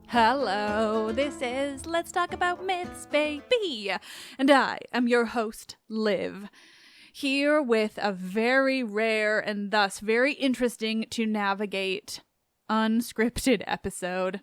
Hello, this is Let's Talk About Myths, baby, and I am your host, Liv, here with a very rare and thus very interesting to navigate unscripted episode.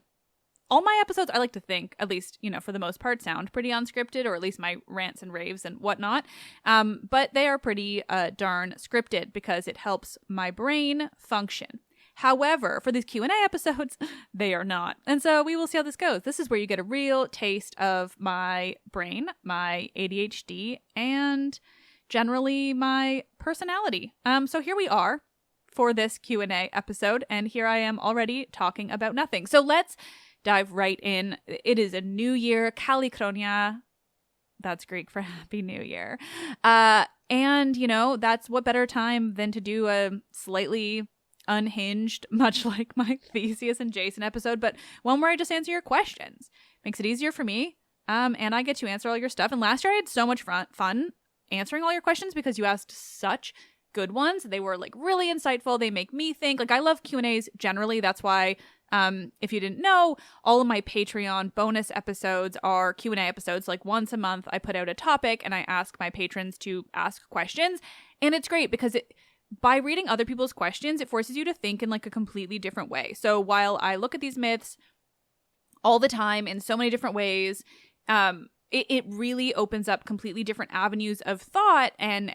All my episodes, I like to think, at least, for the most part, sound pretty unscripted, or at least my rants and raves and whatnot, but they are pretty darn scripted because it helps my brain function. However, for these Q&A episodes, they are not. And so we will see how this goes. This is where you get a real taste of my brain, my ADHD, and generally my personality. So here we are for this Q&A episode, and here I am already talking about nothing. So let's dive right in. It is a new year, Kali Kronia. That's Greek for Happy New Year. And, that's what better time than to do a slightly unhinged, much like my Theseus and Jason episode, but one where I just answer your questions. Makes it easier for me, and I get to answer all your stuff. And last year I had so much fun answering all your questions because you asked such good ones. They were really insightful. They make me think. I love Q&As generally. That's why, if you didn't know, all of my Patreon bonus episodes are Q&A episodes. Once a month I put out a topic and I ask my patrons to ask questions, and it's great because by reading other people's questions, it forces you to think in a completely different way. So while I look at these myths all the time in so many different ways, it really opens up completely different avenues of thought and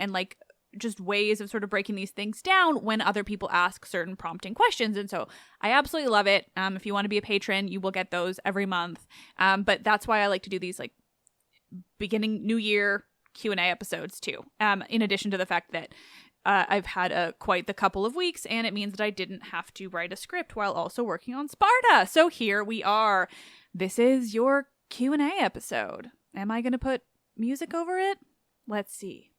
just ways of sort of breaking these things down when other people ask certain prompting questions. And so I absolutely love it. If you want to be a patron, you will get those every month. But that's why I like to do these beginning New Year Q&A episodes too. In addition to the fact that I've had quite the couple of weeks, and it means that I didn't have to write a script while also working on Sparta. So here we are. This is your Q&A episode. Am I going to put music over it? Let's see.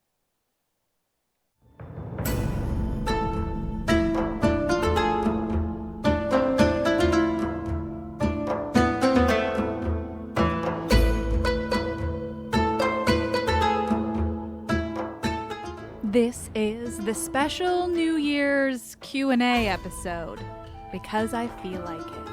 This is the special New Year's Q&A episode, because I feel like it.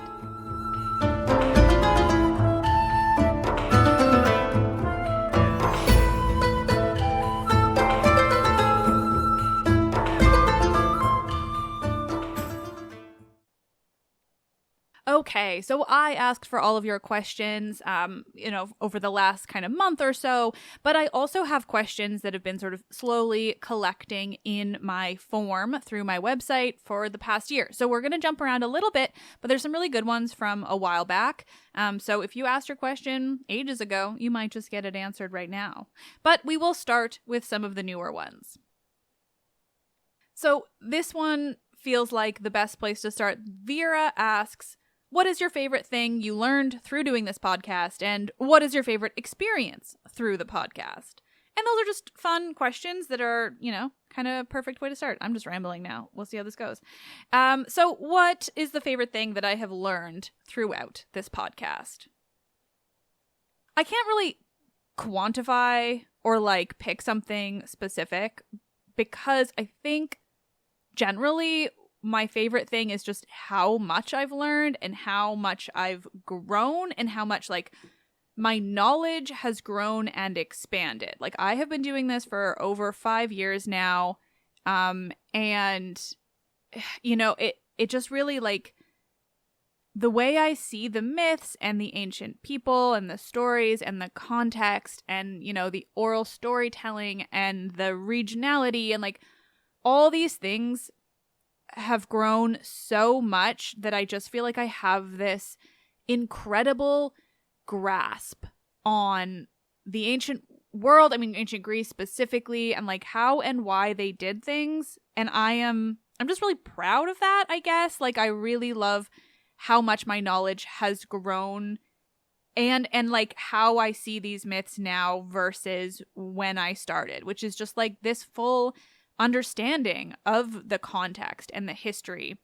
Okay, so I asked for all of your questions, over the last kind of month or so, but I also have questions that have been sort of slowly collecting in my form through my website for the past year. So we're going to jump around a little bit, but there's some really good ones from a while back. So if you asked your question ages ago, you might just get it answered right now. But we will start with some of the newer ones. So this one feels like the best place to start. Vera asks, what is your favorite thing you learned through doing this podcast? And what is your favorite experience through the podcast? And those are just fun questions that are, kind of perfect way to start. I'm just rambling now. We'll see how this goes. So what is the favorite thing that I have learned throughout this podcast? I can't really quantify or pick something specific because I think generally my favorite thing is just how much I've learned and how much I've grown and how much my knowledge has grown and expanded. I have been doing this for over 5 years now. And it just really the way I see the myths and the ancient people and the stories and the context and, the oral storytelling and the regionality and all these things have grown so much that I just feel like I have this incredible grasp on the ancient world, ancient Greece specifically, and how and why they did things. And I'm just really proud of that, I guess. I really love how much my knowledge has grown and like how I see these myths now versus when I started, which is just like this full understanding of the context and the history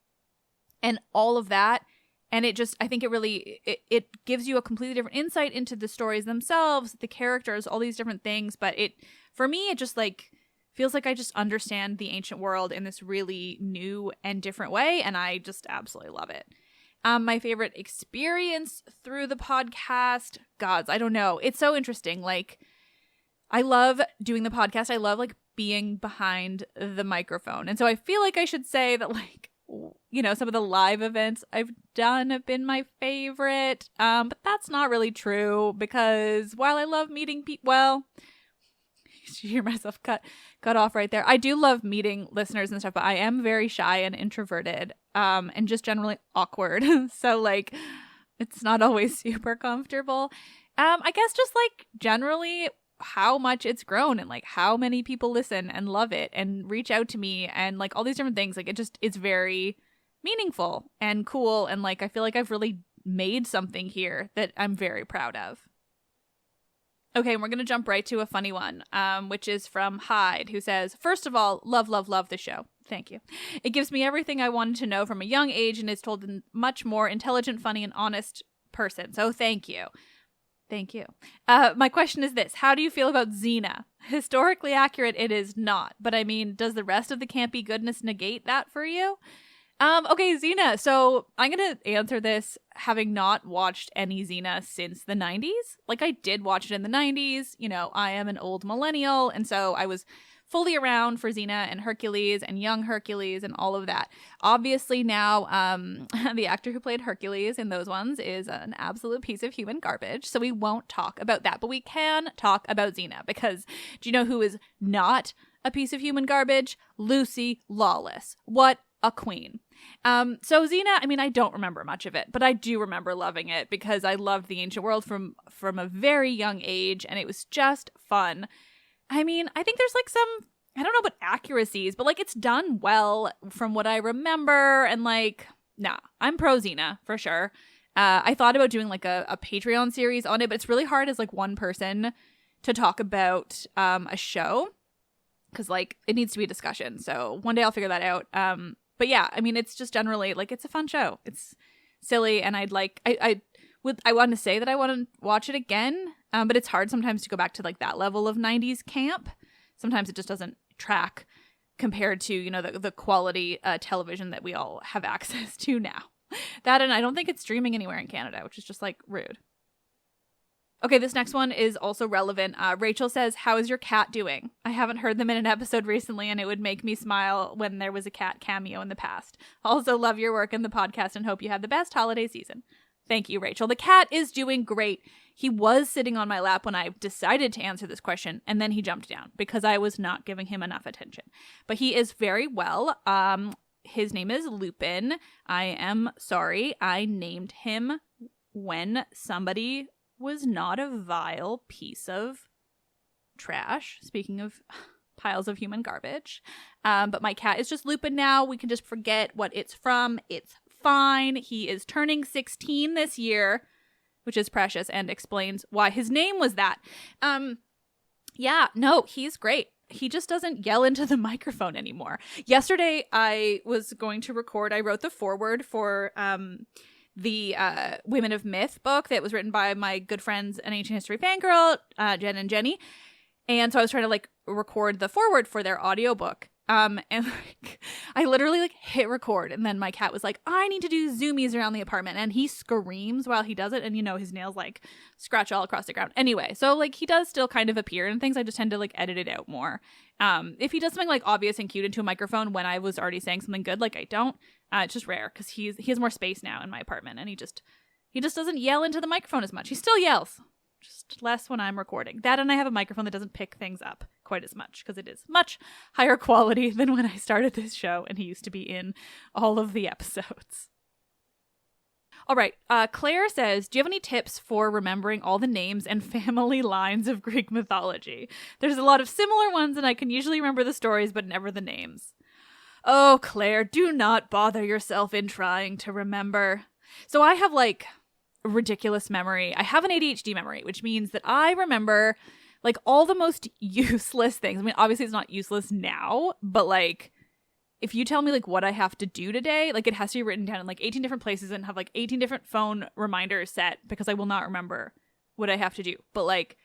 and all of that. And it just, I think it really, it gives you a completely different insight into the stories themselves, the characters, all these different things. But for me, it just like feels like I just understand the ancient world in this really new and different way. And I just absolutely love it. My favorite experience through the podcast, gods, I don't know. It's so interesting. Like, I love doing the podcast. I love like being behind the microphone. And so I feel like I should say that, like, you know, some of the live events I've done have been my favorite. But that's not really true, because while I love meeting people, well, you hear myself cut off right there. I do love meeting listeners and stuff, but I am very shy and introverted, and just generally awkward. So like, it's not always super comfortable. I guess just like generally how much it's grown and like how many people listen and love it and reach out to me and like all these different things. Like it's very meaningful and cool. And like, I feel like I've really made something here that I'm very proud of. Okay, and we're going to jump right to a funny one, which is from Hyde, who says, first of all, love the show. Thank you. It gives me everything I wanted to know from a young age and is told in much more intelligent, funny, and honest person. So thank you. Thank you. My question is this. How do you feel about Xena? Historically accurate, it is not. But I mean, does the rest of the campy goodness negate that for you? Okay, Xena. So I'm going to answer this having not watched any Xena since the 90s. Like, I did watch it in the 90s. You know, I am an old millennial. And so I was fully around for Xena and Hercules and young Hercules and all of that. Obviously now, the actor who played Hercules in those ones is an absolute piece of human garbage. So we won't talk about that, but we can talk about Xena, because do you know who is not a piece of human garbage? Lucy Lawless. What a queen. So Xena, I mean, I don't remember much of it, but I do remember loving it because I loved the ancient world from a very young age, and it was just fun. I mean, I think there's like some, I don't know about accuracies, but like it's done well from what I remember, and like, nah, I'm pro Xena for sure. I thought about doing like a Patreon series on it, but it's really hard as like one person to talk about a show, because like it needs to be a discussion. So one day I'll figure that out. But yeah, I mean, it's just generally like, it's a fun show. It's silly. And I'd like, I want to say that I want to watch it again. But it's hard sometimes to go back to like that level of 90s camp. Sometimes it just doesn't track compared to, you know, the quality television that we all have access to now. That, and I don't think it's streaming anywhere in Canada, which is just like rude. Okay, this next one is also relevant. Rachel says, how is your cat doing? I haven't heard them in an episode recently, and it would make me smile when there was a cat cameo in the past. Also love your work in the podcast and hope you had the best holiday season. Thank you, Rachel. The cat is doing great. He was sitting on my lap when I decided to answer this question, and then he jumped down because I was not giving him enough attention. But he is very well. His name is Lupin. I am sorry. I named him when somebody was not a vile piece of trash. Speaking of piles of human garbage. But my cat is just Lupin now. We can just forget what it's from. It's fine. He is turning 16 this year, which is precious and explains why his name was that. Yeah, no, he's great. He just doesn't yell into the microphone anymore. Yesterday, I was going to record. I wrote the foreword for the Women of Myth book that was written by my good friends, an ancient history fangirl, Jen and Jenny. And so I was trying to like record the foreword for their audiobook. And like, I literally like hit record, and then my cat was like, I need to do zoomies around the apartment, and he screams while he does it, and you know his nails like scratch all across the ground. Anyway, so like he does still kind of appear in things. I just tend to like edit it out more. If he does something like obvious and cute into a microphone when I was already saying something good, like I don't, it's just rare because he has more space now in my apartment, and he just doesn't yell into the microphone as much. He still yells, just less when I'm recording. That, and I have a microphone that doesn't pick things up quite as much because it is much higher quality than when I started this show and he used to be in all of the episodes. All right, Claire says, do you have any tips for remembering all the names and family lines of Greek mythology? There's a lot of similar ones and I can usually remember the stories but never the names. Oh, Claire, do not bother yourself in trying to remember. So I have like ridiculous memory. I have an ADHD memory, which means that I remember like all the most useless things. I mean, obviously it's not useless now, but like if you tell me like what I have to do today, like it has to be written down in like 18 different places and have like 18 different phone reminders set because I will not remember what I have to do. But like,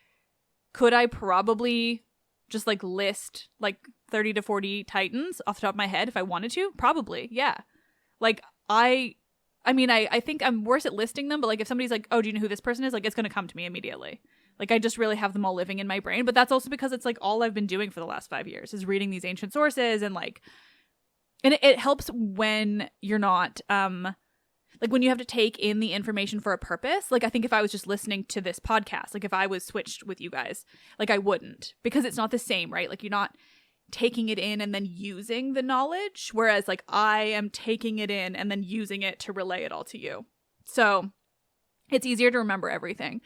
could I probably just like list like 30 to 40 titans off the top of my head if I wanted to? Probably. Yeah. Like I mean, I think I'm worse at listing them, but like if somebody's like, oh, do you know who this person is? Like it's going to come to me immediately. Like I just really have them all living in my brain. But that's also because it's like all I've been doing for the last 5 years is reading these ancient sources and like, and it helps when you're not, like when you have to take in the information for a purpose. Like I think if I was just listening to this podcast, like if I was switched with you guys, like I wouldn't, because it's not the same, right? Like you're not taking it in and then using the knowledge, whereas like I am taking it in and then using it to relay it all to you. So it's easier to remember everything.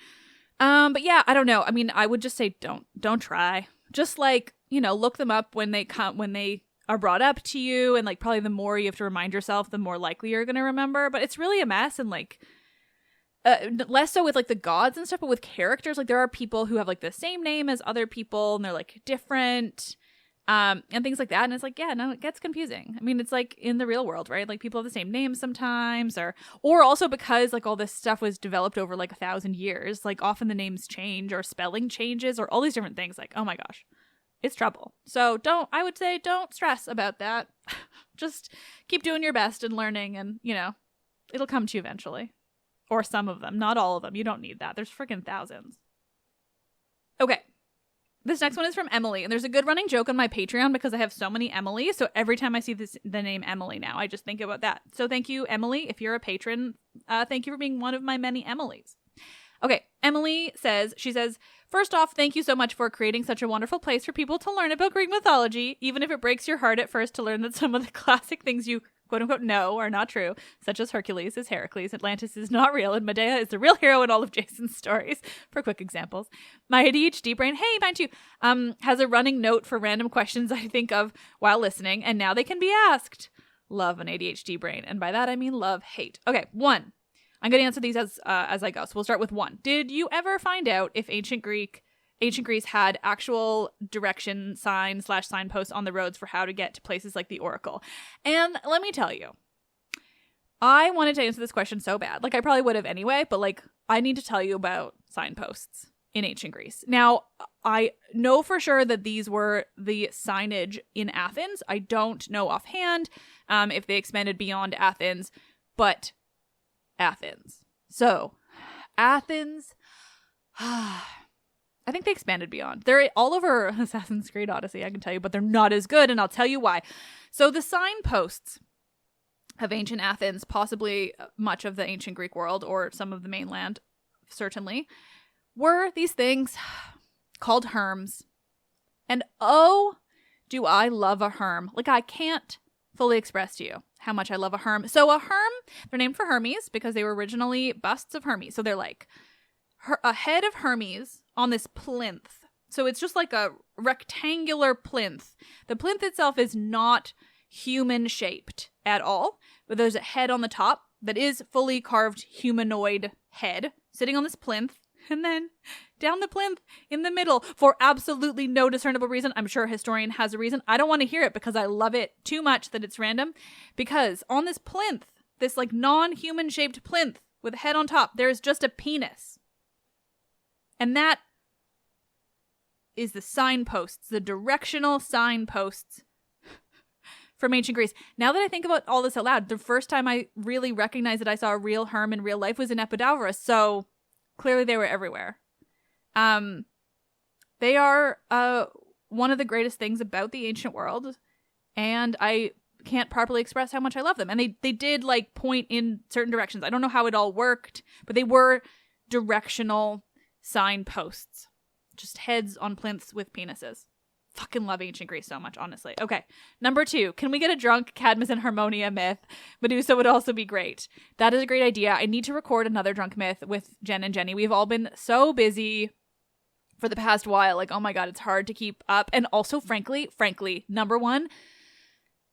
But yeah, I don't know. I mean, I would just say don't try. Just like, you know, look them up when they are brought up to you, and like probably the more you have to remind yourself, the more likely you're going to remember. But it's really a mess, and like less so with like the gods and stuff, but with characters, like there are people who have like the same name as other people and they're like different. And things like that. And it's like, yeah, no, it gets confusing. I mean, it's like in the real world, right? Like people have the same names sometimes, or also because like all this stuff was developed over like 1,000 years, like often the names change or spelling changes or all these different things. Like, oh my gosh, it's trouble. So I would say don't stress about that. Just keep doing your best and learning, and you know, it'll come to you eventually. Or some of them, not all of them. You don't need that. There's freaking thousands. Okay. This next one is from Emily, and there's a good running joke on my Patreon because I have so many Emilys. So every time I see the name Emily now, I just think about that. So thank you, Emily. If you're a patron, thank you for being one of my many Emilys. Okay, Emily says, first off, thank you so much for creating such a wonderful place for people to learn about Greek mythology, even if it breaks your heart at first to learn that some of the classic things you quote-unquote know are not true, such as Hercules is Heracles, Atlantis is not real, and Medea is the real hero in all of Jason's stories, for quick examples. My ADHD brain, hey, mine too, has a running note for random questions I think of while listening, and now they can be asked. Love an ADHD brain, and by that I mean love, hate. Okay, 1. I'm going to answer these as I go, so we'll start with 1. Did you ever find out if ancient Greece had actual direction signs / signposts on the roads for how to get to places like the Oracle? And let me tell you, I wanted to answer this question so bad. Like I probably would have anyway, but like I need to tell you about signposts in ancient Greece. Now, I know for sure that these were the signage in Athens. I don't know offhand if they expanded beyond Athens, but Athens. So, Athens... I think they expanded beyond. They're all over Assassin's Creed Odyssey, I can tell you, but they're not as good, and I'll tell you why. So the signposts of ancient Athens, possibly much of the ancient Greek world, or some of the mainland, certainly, were these things called herms. And oh, do I love a herm. Like, I can't fully express to you how much I love a herm. So a herm, they're named for Hermes because they were originally busts of Hermes. So they're like a head of Hermes on this plinth. So it's just like a rectangular plinth. The plinth itself is not human shaped at all, but there's a head on the top that is fully carved humanoid head sitting on this plinth, and then down the plinth in the middle for absolutely no discernible reason. I'm sure a historian has a reason. I don't want to hear it because I love it too much that it's random. Because on this plinth, this like non-human shaped plinth with a head on top, there's just a penis. And that is the signposts, the directional signposts from ancient Greece. Now that I think about all this out loud, the first time I really recognized that I saw a real herm in real life was in Epidavros, so clearly they were everywhere. They are one of the greatest things about the ancient world, and I can't properly express how much I love them. And they did like point in certain directions. I don't know how it all worked, but they were directional signposts. Just heads on plinths with penises. Fucking love ancient Greece so much, honestly. Okay, number 2. Can we get a drunk Cadmus and Harmonia myth? Medusa would also be great. That is a great idea. I need to record another drunk myth with Jen and Jenny. We've all been so busy for the past while. Like, oh my god, it's hard to keep up. And also, frankly, number 1,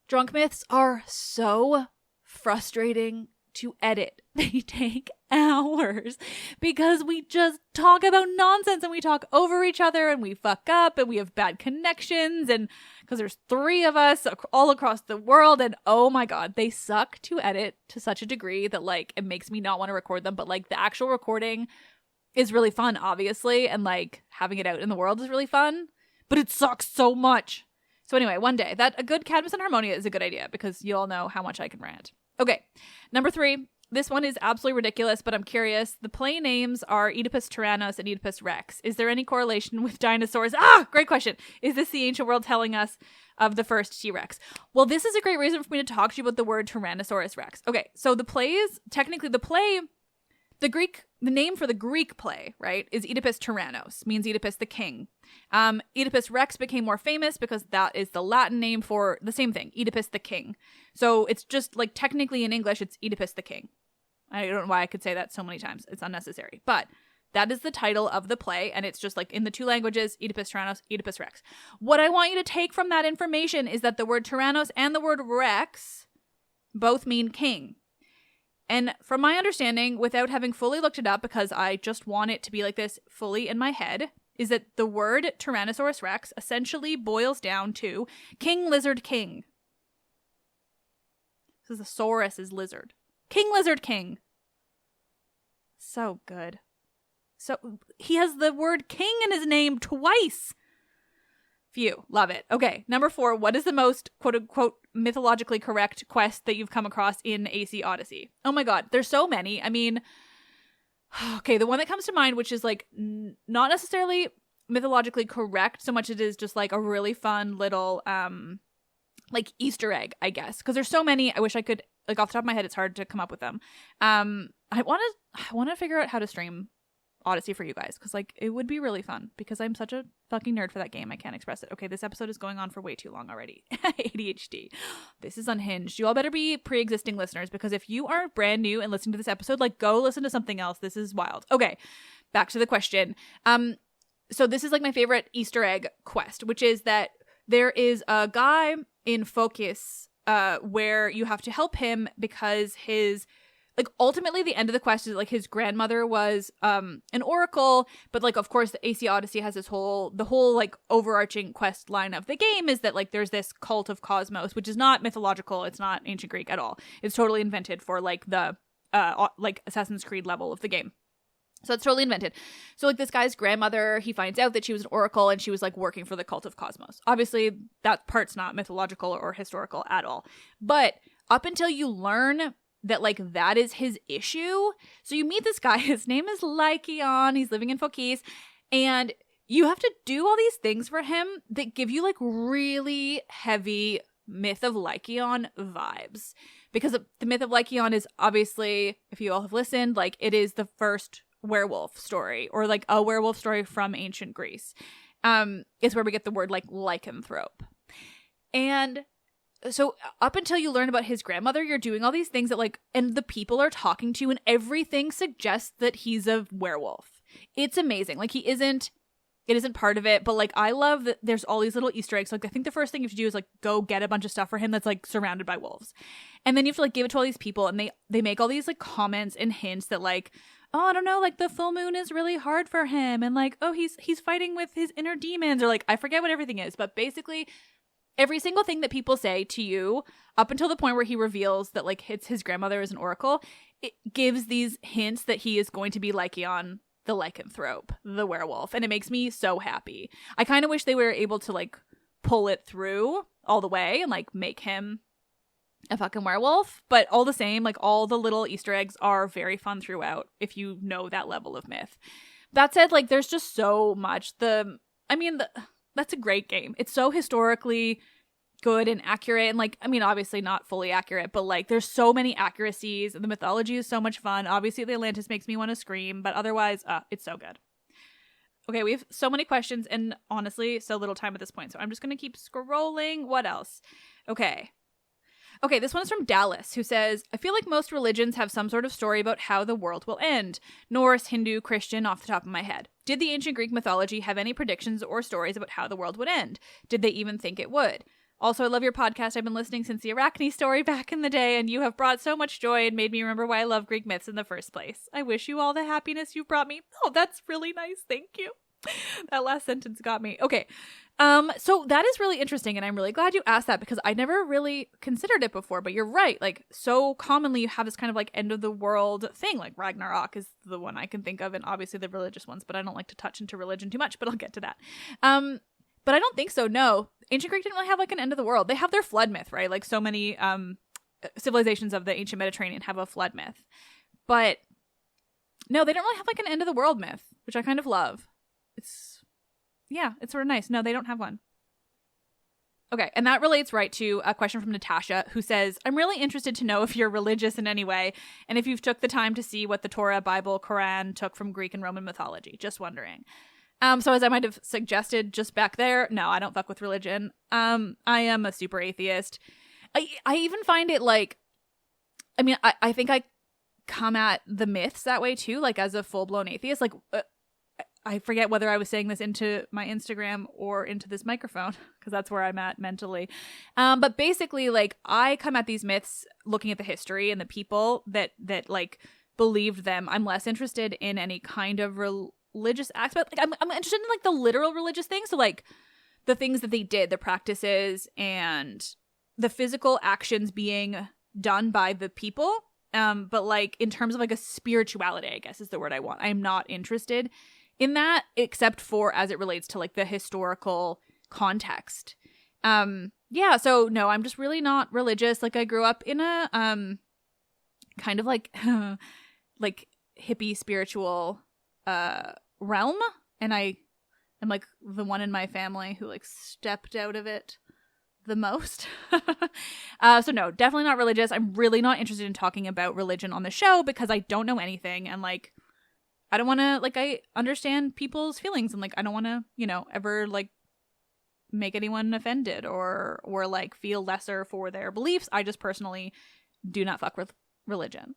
drunk myths are so frustrating to edit. They take hours because we just talk about nonsense and we talk over each other and we fuck up and we have bad connections, and because there's 3 of us all across the world, and oh my god, they suck to edit to such a degree that like it makes me not want to record them. But like the actual recording is really fun, obviously, and like having it out in the world is really fun, but it sucks so much. So anyway, one day, that a good Cadmus and Harmonia is a good idea because you all know how much I can rant. Okay, number 3. This one is absolutely ridiculous, but I'm curious. The play names are Oedipus Tyrannus and Oedipus Rex. Is there any correlation with dinosaurs? Great question. Is this the ancient world telling us of the first T-Rex? Well, this is a great reason for me to talk to you about the word Tyrannosaurus Rex. Okay, so the name for the Greek play, right, is Oedipus Tyrannos, means Oedipus the king. Oedipus Rex became more famous because that is the Latin name for the same thing, Oedipus the king. So it's just like technically in English, it's Oedipus the king. I don't know why I could say that so many times. It's unnecessary. But that is the title of the play, and it's just like in the 2 languages, Oedipus Tyrannos, Oedipus Rex. What I want you to take from that information is that the word Tyrannos and the word Rex both mean king. And from my understanding, without having fully looked it up, because I just want it to be like this fully in my head, is that the word Tyrannosaurus Rex essentially boils down to King Lizard King. Because the saurus is lizard. King Lizard King. So good. So he has the word king in his name twice. Phew, love it. Okay, number 4. What is the most quote-unquote mythologically correct quest that you've come across in AC Odyssey? Oh my god, there's so many. I mean, okay, the one that comes to mind, which is like not necessarily mythologically correct so much as it is just like a really fun little like Easter egg, I guess, because there's so many. I wish I could, like, off the top of my head, it's hard to come up with them. I want to figure out how to stream Odyssey for you guys, because like it would be really fun, because I'm such a fucking nerd for that game. I can't express it. Okay, this episode is going on for way too long already. ADHD. This is unhinged. You all better be pre-existing listeners, because if you are brand new and listening to this episode, like, go listen to something else. This is wild. Okay, back to the question. So this is like my favorite Easter egg quest, which is that there is a guy in Focus where you have to help him because his, like, ultimately the end of the quest is like his grandmother was an oracle, but like, of course, the AC Odyssey has the whole like overarching quest line of the game is that like there's this cult of Cosmos, which is not mythological. It's not ancient Greek at all. It's totally invented for like the like Assassin's Creed level of the game. So it's totally invented. So like this guy's grandmother, he finds out that she was an oracle and she was like working for the cult of Cosmos. Obviously that part's not mythological or historical at all. But up until you learn that like that is his issue. So you meet this guy, his name is Lycaon, he's living in Fokis, and you have to do all these things for him that give you like really heavy Myth of Lycaon vibes. Because the Myth of Lycaon is obviously, if you all have listened, like it is the first werewolf story, or like a werewolf story from ancient Greece. Is where we get the word like lycanthrope. And so up until you learn about his grandmother, you're doing all these things that like, and the people are talking to you and everything suggests that he's a werewolf. It's amazing. Like it isn't part of it, but like I love that there's all these little Easter eggs. Like I think the first thing you have to do is like go get a bunch of stuff for him that's like surrounded by wolves. And then you have to like give it to all these people, and they make all these like comments and hints that like, oh, I don't know, like the full moon is really hard for him, and like, oh, he's fighting with his inner demons, or like I forget what everything is, but basically every single thing that people say to you up until the point where he reveals that like his grandmother is an oracle, it gives these hints that he is going to be Lycaon the lycanthrope, the werewolf, and it makes me so happy. I kind of wish they were able to like pull it through all the way and like make him a fucking werewolf, but all the same, like all the little Easter eggs are very fun throughout if you know that level of myth. That said, like there's just so much. That's a great game. It's so historically good and accurate, and like, I mean, obviously not fully accurate, but like there's so many accuracies, and the mythology is so much fun. Obviously the Atlantis makes me want to scream, but otherwise it's so good. Okay, we have so many questions and honestly so little time at this point, so I'm just gonna keep scrolling. What else? Okay, this one is from Dallas, who says, I feel like most religions have some sort of story about how the world will end. Norse, Hindu, Christian, off the top of my head. Did the ancient Greek mythology have any predictions or stories about how the world would end? Did they even think it would? Also, I love your podcast. I've been listening since the Arachne story back in the day, and you have brought so much joy and made me remember why I love Greek myths in the first place. I wish you all the happiness you've brought me. Oh, that's really nice. Thank you. That last sentence got me. Okay. So that is really interesting, and I'm really glad you asked that because I never really considered it before, but you're right. Like, so commonly you have this kind of like end of the world thing, like Ragnarok is the one I can think of, and obviously the religious ones, but I don't like to touch into religion too much, but I'll get to that. But I don't think so. No, ancient Greek didn't really have like an end of the world. They have their flood myth, right? Like so many civilizations of the ancient Mediterranean have a flood myth, but no, they don't really have like an end of the world myth, which I kind of love. It's sort of nice. No, they don't have one. Okay, and that relates right to a question from Natasha, who says, I'm really interested to know if you're religious in any way, and if you've took the time to see what the Torah, Bible, Quran took from Greek and Roman mythology. Just wondering. So as I might have suggested just back there, no, I don't fuck with religion. I am a super atheist. I even find it like, I mean, I think I come at the myths that way too, like as a full-blown atheist. Like, I forget whether I was saying this into my Instagram or into this microphone, because that's where I'm at mentally. But basically, like, I come at these myths looking at the history and the people that like believed them. I'm less interested in any kind of religious aspect. Like, I'm interested in like the literal religious things. So like the things that they did, the practices and the physical actions being done by the people. But like in terms of like a spirituality, I guess is the word I want. I'm not interested in that, except for as it relates to like the historical context. So no, I'm just really not religious. Like I grew up in a kind of like like hippie spiritual realm, and I am like the one in my family who like stepped out of it the most. So no, definitely not religious. I'm really not interested in talking about religion on the show because I don't know anything, and like I don't want to, like, I understand people's feelings, and like I don't want to, you know, ever like make anyone offended or like feel lesser for their beliefs. I just personally do not fuck with religion.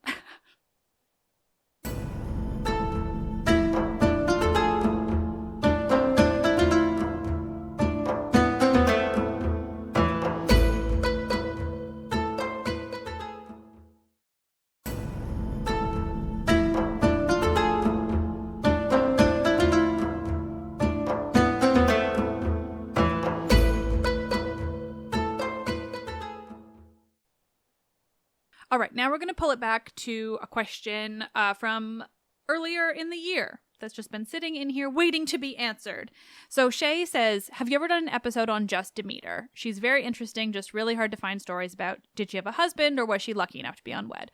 All right, now we're going to pull it back to a question from earlier in the year that's just been sitting in here waiting to be answered. So Shay says, have you ever done an episode on just Demeter? She's very interesting, just really hard to find stories about. Did she have a husband or was she lucky enough to be unwed?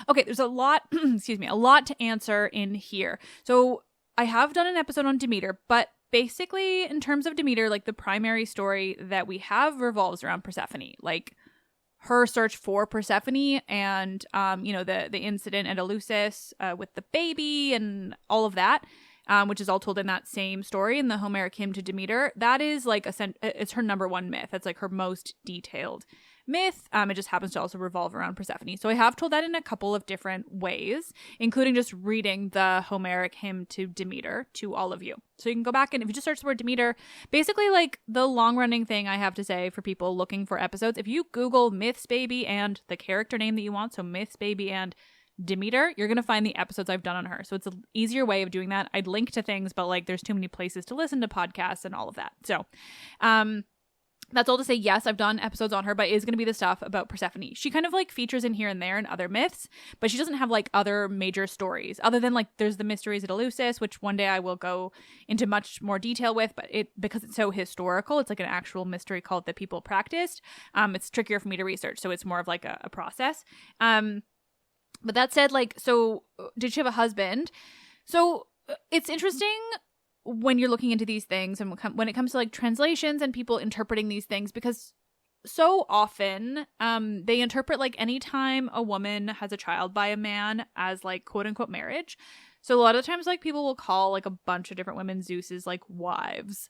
Okay, there's a lot, a lot to answer in here. So I have done an episode on Demeter, but basically in terms of Demeter, like the primary story that we have revolves around Persephone. Like her search for Persephone and, the incident at Eleusis with the baby and all of that, which is all told in that same story in the Homeric hymn to Demeter. That is like it's her number one myth. That's like her most detailed myth. It just happens to also revolve around Persephone. So I have told that in a couple of different ways, including just reading the Homeric hymn to Demeter to all of you. So you can go back and if you just search the word Demeter, basically like the long running thing I have to say for people looking for episodes, if you Google Myths Baby and the character name that you want, so Myths Baby and Demeter, you're going to find the episodes I've done on her. So it's an easier way of doing that. I'd link to things, but like there's too many places to listen to podcasts and all of that. So, that's all to say, yes, I've done episodes on her, but it is going to be the stuff about Persephone. She kind of like features in here and there in other myths, but she doesn't have like other major stories other than like there's the mysteries at Eleusis, which one day I will go into much more detail with, but because it's so historical, it's like an actual mystery cult that people practiced. It's trickier for me to research. So it's more of like a process. But that said, like, so did she have a husband? So it's interesting when you're looking into these things and when it comes to like translations and people interpreting these things, because so often they interpret like anytime a woman has a child by a man as like quote unquote marriage. So a lot of times like people will call like a bunch of different women Zeus's like wives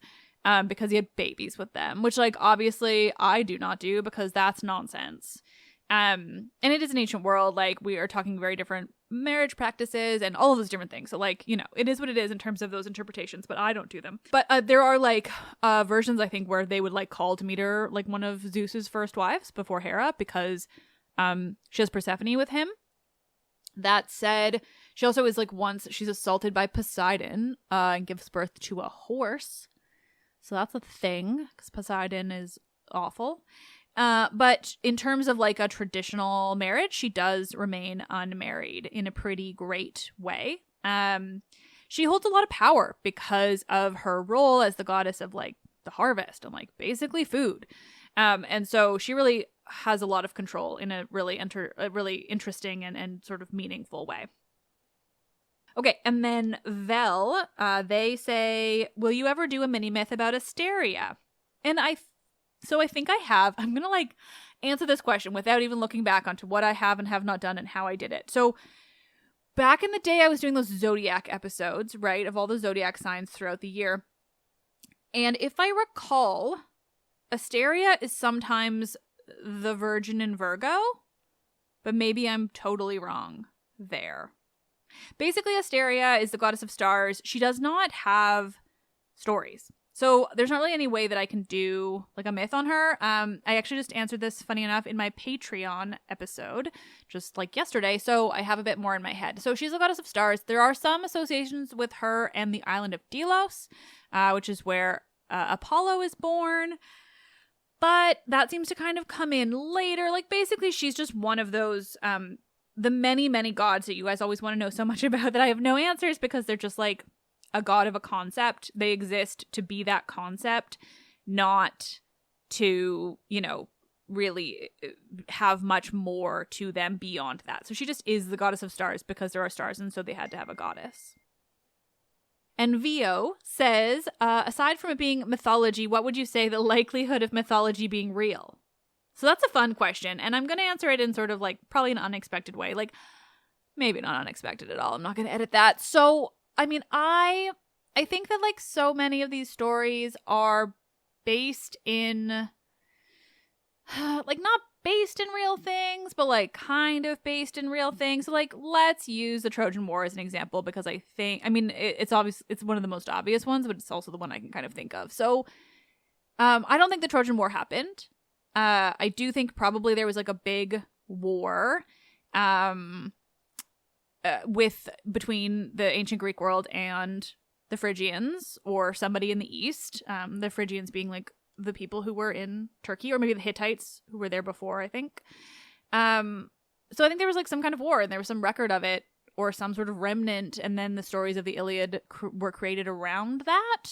because he had babies with them, which like obviously I do not do because that's nonsense. And it is an ancient world. Like we are talking very different marriage practices and all of those different things. So like, you know, it is what it is in terms of those interpretations, but I don't do them. But there are like versions, I think, where they would like call Demeter like one of Zeus's first wives before Hera because she has Persephone with him. That said, she also is like once she's assaulted by Poseidon and gives birth to a horse. So that's a thing because Poseidon is awful. But in terms of like a traditional marriage, she does remain unmarried in a pretty great way. She holds a lot of power because of her role as the goddess of like the harvest and like basically food. And so she really has a lot of control in a really interesting and sort of meaningful way. Okay, and then Vel, they say, will you ever do a mini myth about Asteria? And I think I have. I'm going to like answer this question without even looking back onto what I have and have not done and how I did it. So back in the day, I was doing those zodiac episodes, right, of all the zodiac signs throughout the year. And if I recall, Asteria is sometimes the Virgin in Virgo, but maybe I'm totally wrong there. Basically, Asteria is the goddess of stars. She does not have stories. So there's not really any way that I can do like a myth on her. I actually just answered this, funny enough, in my Patreon episode, just like yesterday. So I have a bit more in my head. So she's the goddess of stars. There are some associations with her and the island of Delos, which is where Apollo is born. But that seems to kind of come in later. Like basically she's just one of those the many, many gods that you guys always want to know so much about that I have no answers because they're just like a god of a concept. They exist to be that concept, not to, you know, really have much more to them beyond that. So she just is the goddess of stars because there are stars and so they had to have a goddess. And Vio says, aside from it being mythology, what would you say the likelihood of mythology being real? So that's a fun question, and I'm going to answer it in sort of like probably an unexpected way. Like, maybe not unexpected at all. I'm not going to edit that. So, I mean, I think that like so many of these stories are based in, like not based in real things, but like kind of based in real things. So like, let's use the Trojan War as an example because it's obvious, it's one of the most obvious ones, but it's also the one I can kind of think of. So, I don't think the Trojan War happened. I do think probably there was like a big war between the ancient Greek world and the Phrygians or somebody in the East. The Phrygians being like the people who were in Turkey, or maybe the Hittites who were there before, I think. So I think there was like some kind of war and there was some record of it or some sort of remnant, and then the stories of the Iliad were created around that.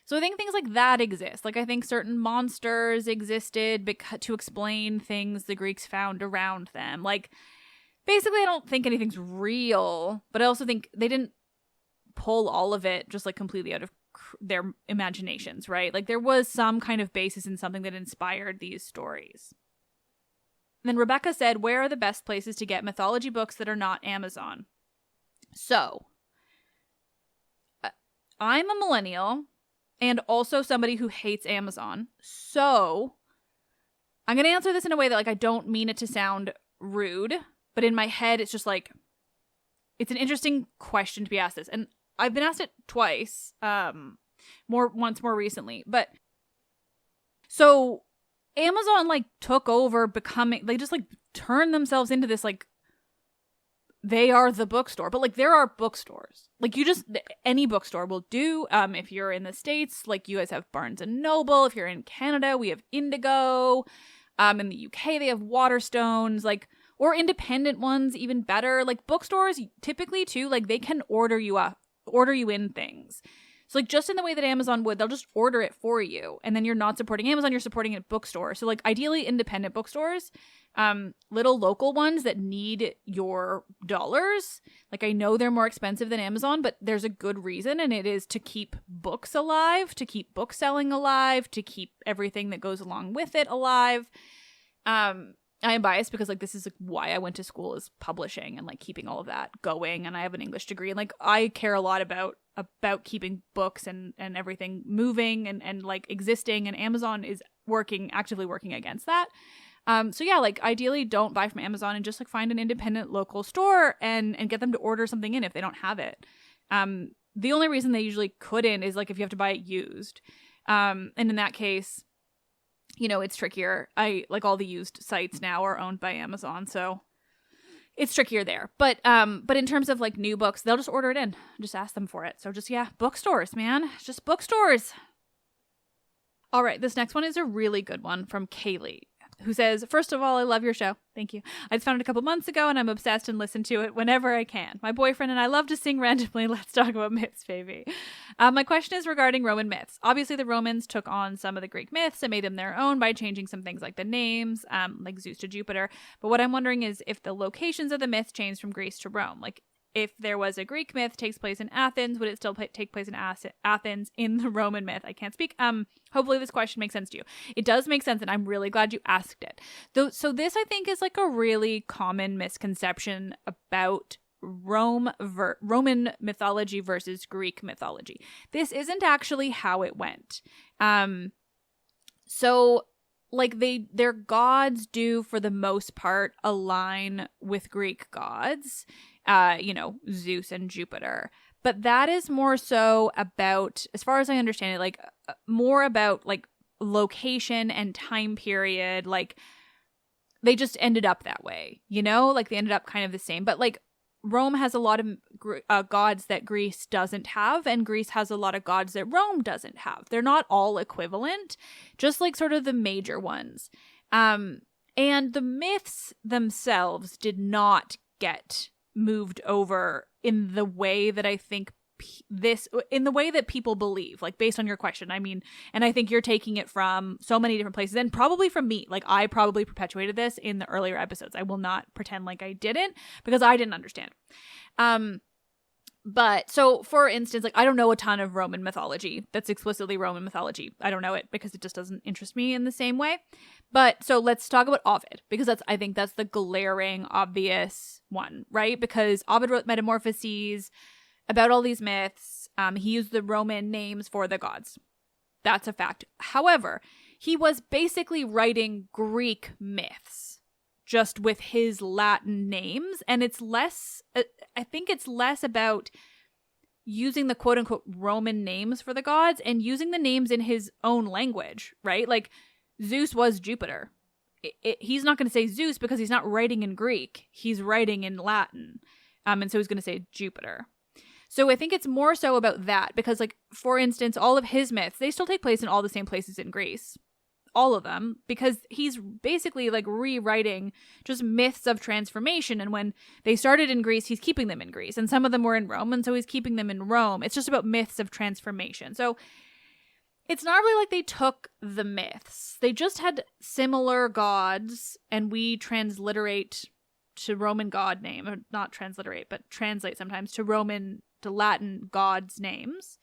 So I think things like that exist. Like I think certain monsters existed to explain things the Greeks found around them. Like basically I don't think anything's real, but I also think they didn't pull all of it just like completely out of their imaginations, right? Like there was some kind of basis in something that inspired these stories. And then Rebecca said, where are the best places to get mythology books that are not Amazon? So I'm a millennial and also somebody who hates Amazon. So I'm going to answer this in a way that like I don't mean it to sound rude, but in my head it's just like it's an interesting question to be asked this. And I've been asked it twice, once more recently. But so Amazon like took over they just like turned themselves into this like they are the bookstore, but like there are bookstores. Like any bookstore will do. If you're in the States, like you guys have Barnes and Noble. If you're in Canada, we have Indigo. In the UK, they have Waterstones, like, or independent ones, even better. Like bookstores typically too, like they can order you in things. So like just in the way that Amazon would, they'll just order it for you. And then you're not supporting Amazon, you're supporting a bookstore. So like ideally independent bookstores, little local ones that need your dollars. Like I know they're more expensive than Amazon, but there's a good reason. And it is to keep books alive, to keep book selling alive, to keep everything that goes along with it alive. I am biased because like this is like why I went to school is publishing and like keeping all of that going. And I have an English degree and like I care a lot about keeping books and everything moving and like existing, and Amazon is actively working against that. So yeah, like ideally don't buy from Amazon and just like find an independent local store and get them to order something in if they don't have it. The only reason they usually couldn't is like if you have to buy it used. And in that case, you know, it's trickier. Like all the used sites now are owned by Amazon, so it's trickier there. But in terms of like new books, they'll just order it in. Just ask them for it. So just, yeah, bookstores, man. Just bookstores. All right, this next one is a really good one from Kaylee, who says, first of all, I love your show. Thank you. I just found it a couple months ago and I'm obsessed and listen to it whenever I can. My boyfriend and I love to sing randomly. Let's talk about myths, baby. My question is regarding Roman myths. Obviously, the Romans took on some of the Greek myths and made them their own by changing some things like the names, like Zeus to Jupiter. But what I'm wondering is if the locations of the myths changed from Greece to Rome. Like, if there was a Greek myth takes place in Athens, would it still take place in Athens in the Roman myth? I can't speak. Hopefully this question makes sense to you. It does make sense, and I'm really glad you asked it. So this, I think, is like a really common misconception about Roman mythology versus Greek mythology. This isn't actually how it went. So like their gods do for the most part align with Greek gods. You know, Zeus and Jupiter. But that is more so about, as far as I understand it, like more about like location and time period. Like they just ended up that way, you know, like they ended up kind of the same. But like Rome has a lot of gods that Greece doesn't have, and Greece has a lot of gods that Rome doesn't have. They're not all equivalent, just like sort of the major ones. And the myths themselves did not get moved over in the way that I think in the way that people believe, like based on your question. I mean, and I think you're taking it from so many different places and probably from me. Like I probably perpetuated this in the earlier episodes. I will not pretend like I didn't because I didn't understand. But so for instance, like I don't know a ton of Roman mythology that's explicitly Roman mythology. I don't know it because it just doesn't interest me in the same way. But so let's talk about Ovid, because I think that's the glaring obvious one, right? Because Ovid wrote Metamorphoses about all these myths. He used the Roman names for the gods. That's a fact. However, he was basically writing Greek myths just with his Latin names. And it's less, I think it's less about using the quote unquote Roman names for the gods and using the names in his own language, right? Like Zeus was Jupiter. He's not going to say Zeus because he's not writing in Greek. He's writing in Latin. And so he's going to say Jupiter. So I think it's more so about that because, like, for instance, all of his myths, they still take place in all the same places in Greece. All of them, because he's basically like rewriting just myths of transformation. And when they started in Greece, he's keeping them in Greece. And some of them were in Rome, and so he's keeping them in Rome. It's just about myths of transformation. So it's not really like they took the myths. They just had similar gods, and we transliterate to Roman god name, or not transliterate, but translate sometimes to Latin gods' names.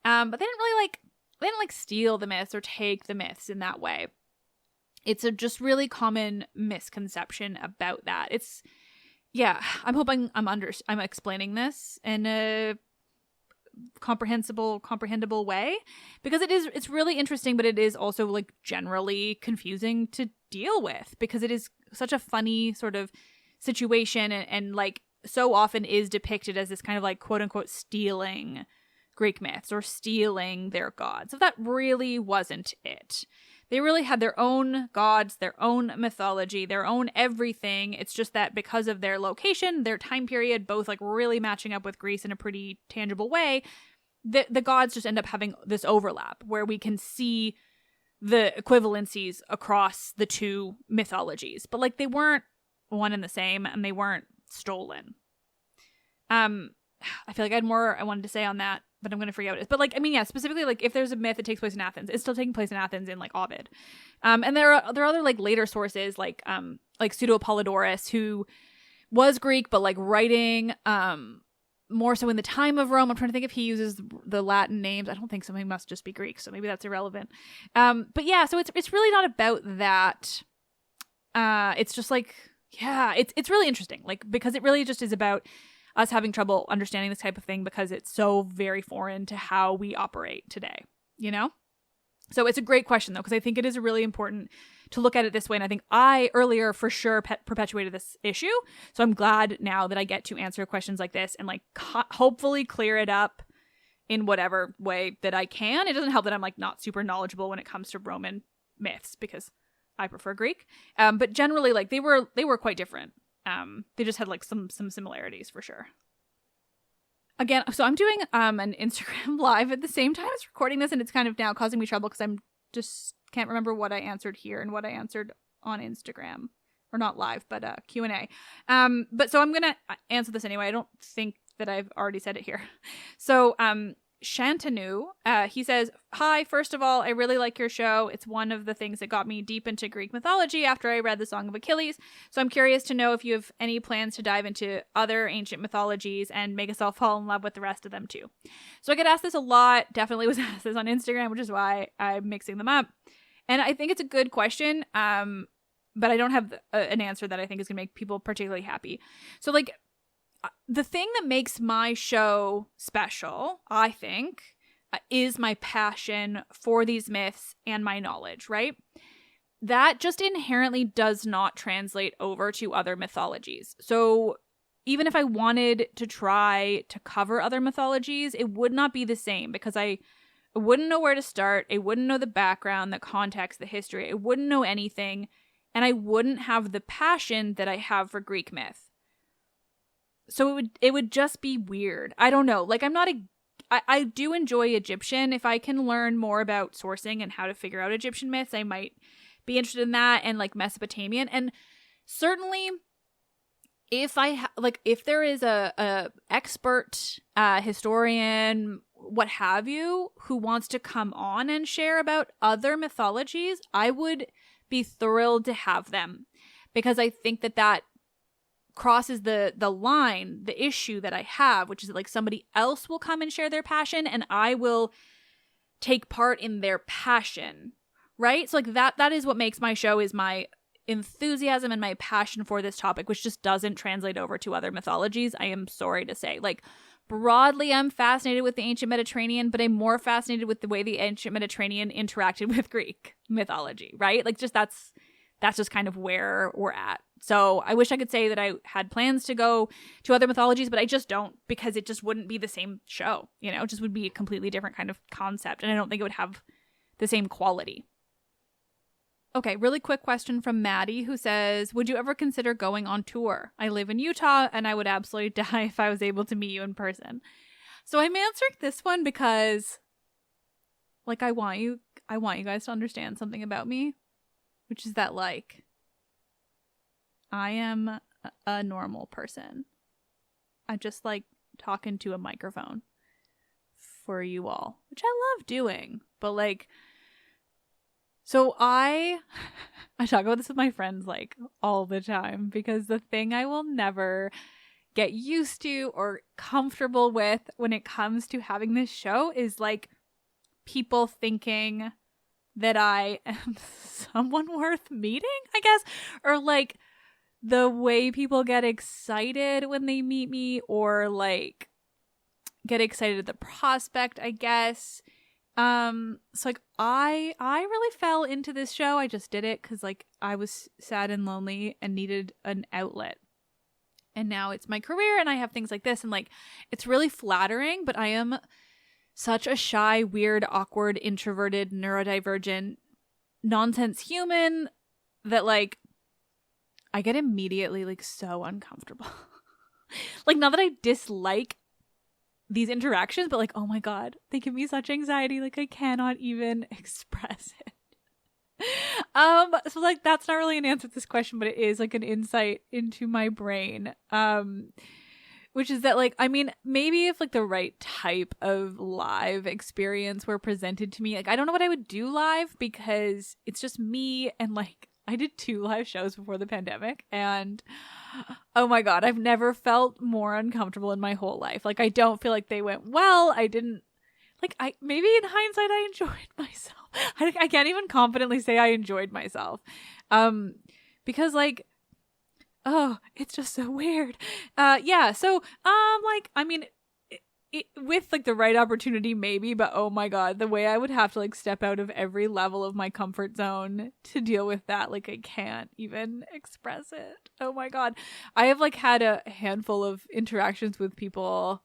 But they didn't steal the myths or take the myths in that way. It's a just really common misconception about that. I'm hoping I'm explaining this in a comprehensible way, because it's really interesting, but it is also like generally confusing to deal with because it is such a funny sort of situation and like so often is depicted as this kind of like quote unquote stealing Greek myths or stealing their gods. So that really wasn't it. They really had their own gods, their own mythology, their own everything. It's just that because of their location, their time period, both like really matching up with Greece in a pretty tangible way, the gods just end up having this overlap where we can see the equivalencies across the two mythologies. But like they weren't one and the same, and they weren't stolen. I feel like I had more I wanted to say on that, but I'm going to forget what it is. But like, I mean, yeah, specifically like if there's a myth that takes place in Athens, it's still taking place in Athens in like Ovid. And there are other like later sources like Pseudo-Apollodorus, who was Greek, but like writing more so in the time of Rome. I'm trying to think if he uses the Latin names. I don't think so. He must just be Greek, so maybe that's irrelevant. But yeah, so it's really not about that. It's just like, yeah, it's really interesting, like, because it really just is about us having trouble understanding this type of thing because it's so very foreign to how we operate today, you know? So it's a great question, though, because I think it is really important to look at it this way. And I think I earlier for sure perpetuated this issue. So I'm glad now that I get to answer questions like this and like hopefully clear it up in whatever way that I can. It doesn't help that I'm like not super knowledgeable when it comes to Roman myths because I prefer Greek. But generally, like they were quite different. They just had like some similarities for sure. Again, so I'm doing an Instagram live at the same time as recording this, and it's kind of now causing me trouble because I'm just can't remember what I answered here and what I answered on Instagram, or not live, but Q&A. But so I'm gonna answer this anyway. I don't think that I've already said it here. So Shantanu, he says, "Hi, first of all, I really like your show. It's one of the things that got me deep into Greek mythology after I read the Song of Achilles. So I'm curious to know if you have any plans to dive into other ancient mythologies and make us all fall in love with the rest of them too." So I get asked this a lot. Definitely was asked this on Instagram, which is why I'm mixing them up. And I think it's a good question, but I don't have an answer that I think is going to make people particularly happy. So like, the thing that makes my show special, I think, is my passion for these myths and my knowledge, right? That just inherently does not translate over to other mythologies. So even if I wanted to try to cover other mythologies, it would not be the same because I wouldn't know where to start. I wouldn't know the background, the context, the history. I wouldn't know anything. And I wouldn't have the passion that I have for Greek myth. So it would just be weird. I don't know. Like I do enjoy Egyptian. If I can learn more about sourcing and how to figure out Egyptian myths, I might be interested in that, and like Mesopotamian. And certainly if if there is a expert historian, what have you, who wants to come on and share about other mythologies, I would be thrilled to have them, because I think that crosses the line, the issue that I have, which is that like somebody else will come and share their passion and I will take part in their passion, right? So like that is what makes my show, is my enthusiasm and my passion for this topic, which just doesn't translate over to other mythologies, I am sorry to say. Like broadly, I'm fascinated with the ancient Mediterranean, but I'm more fascinated with the way the ancient Mediterranean interacted with Greek mythology, right? Like just that's just kind of where we're at. So I wish I could say that I had plans to go to other mythologies, but I just don't, because it just wouldn't be the same show, you know? It just would be a completely different kind of concept, and I don't think it would have the same quality. Okay, really quick question from Maddie, who says, "Would you ever consider going on tour? I live in Utah, and I would absolutely die if I was able to meet you in person." So I'm answering this one because, like, I want you guys to understand something about me, which is that, like, I am a normal person. I just like talking to a microphone for you all, which I love doing. But like, so I talk about this with my friends like all the time, because the thing I will never get used to or comfortable with when it comes to having this show is like people thinking that I am someone worth meeting, I guess, or like the way people get excited when they meet me, or like get excited at the prospect, I guess. So like I really fell into this show. I just did it because like I was sad and lonely and needed an outlet. And now it's my career and I have things like this, and like it's really flattering, but I am such a shy, weird, awkward, introverted, neurodivergent, nonsense human that like I get immediately like so uncomfortable. Like, not that I dislike these interactions, but like, oh my God, they give me such anxiety. Like I cannot even express it. So like that's not really an answer to this question, but it is like an insight into my brain. Which is that like, I mean, maybe if like the right type of live experience were presented to me, like I don't know what I would do live, because it's just me, and like I did 2 live shows before the pandemic, and oh my God, I've never felt more uncomfortable in my whole life. Like I don't feel like they went well. I didn't like, maybe in hindsight I enjoyed myself. I can't even confidently say I enjoyed myself. Because like, oh, it's just so weird. Yeah. So, like, I mean, with like the right opportunity, maybe, but oh my God, the way I would have to like step out of every level of my comfort zone to deal with that, like I can't even express it. Oh my God. I have like had a handful of interactions with people,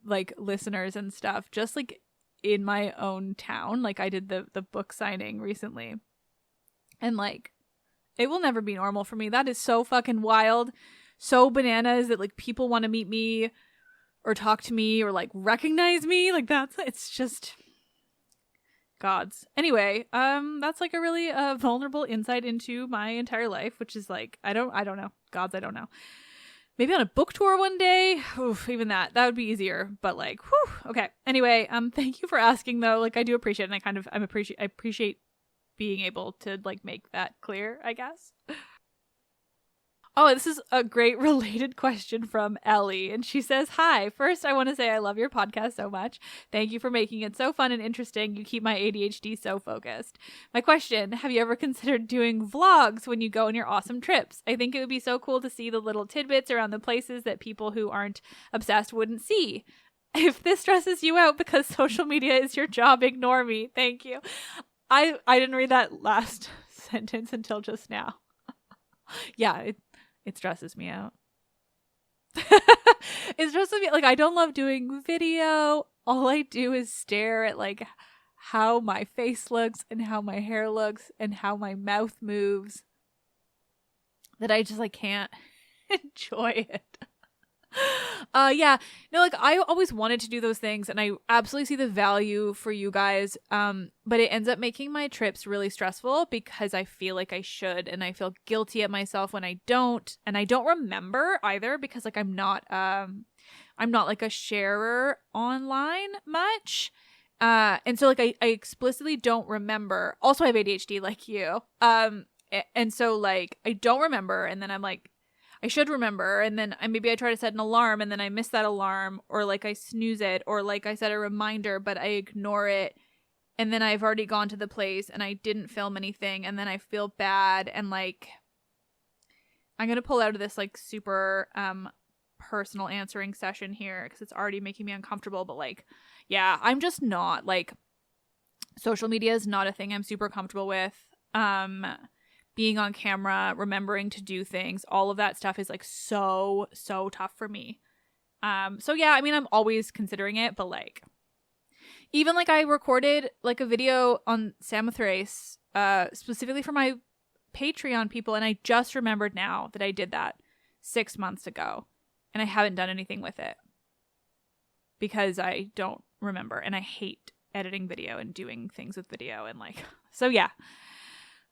like listeners and stuff, just like in my own town. Like I did the book signing recently, and like it will never be normal for me. That is so fucking wild, so bananas that like people want to meet me or talk to me or like recognize me. Like it's just gods. Anyway, that's like a really vulnerable insight into my entire life, which is like, I don't know. Gods, I don't know. Maybe on a book tour one day. Oof, even that would be easier, but like, whew. Okay. Anyway, thank you for asking though. Like I do appreciate it, and I appreciate being able to like make that clear, I guess. Oh, this is a great related question from Ellie. And she says, hi, first I want to say I love your podcast so much. Thank you for making it so fun and interesting. You keep my ADHD so focused. My question, have you ever considered doing vlogs when you go on your awesome trips? I think it would be so cool to see the little tidbits around the places that people who aren't obsessed wouldn't see. If this stresses you out because social media is your job, ignore me. Thank you. I didn't read that last sentence until just now. Yeah, it stresses me out. It stresses me. Like, I don't love doing video. All I do is stare at, like, how my face looks and how my hair looks and how my mouth moves. That I just, like, can't enjoy it. Yeah. No, like, I always wanted to do those things, and I absolutely see the value for you guys. But it ends up making my trips really stressful because I feel like I should, and I feel guilty at myself when I don't, and I don't remember either because like I'm not like a sharer online much. And so like I explicitly don't remember. Also, I have ADHD like you. And so like I don't remember, and then I'm like, I should remember, and then maybe I try to set an alarm and then I miss that alarm, or like I snooze it, or like I set a reminder but I ignore it, and then I've already gone to the place and I didn't film anything, and then I feel bad, and like I'm gonna pull out of this like super personal answering session here because it's already making me uncomfortable. But like, yeah, I'm just not like, social media is not a thing I'm super comfortable with. Being on camera, remembering to do things, all of that stuff is like so tough for me. So yeah, I mean, I'm always considering it, but like, even like I recorded like a video on Samothrace, specifically for my Patreon people, and I just remembered now that I did that 6 months ago, and I haven't done anything with it because I don't remember, and I hate editing video and doing things with video, and like, so yeah.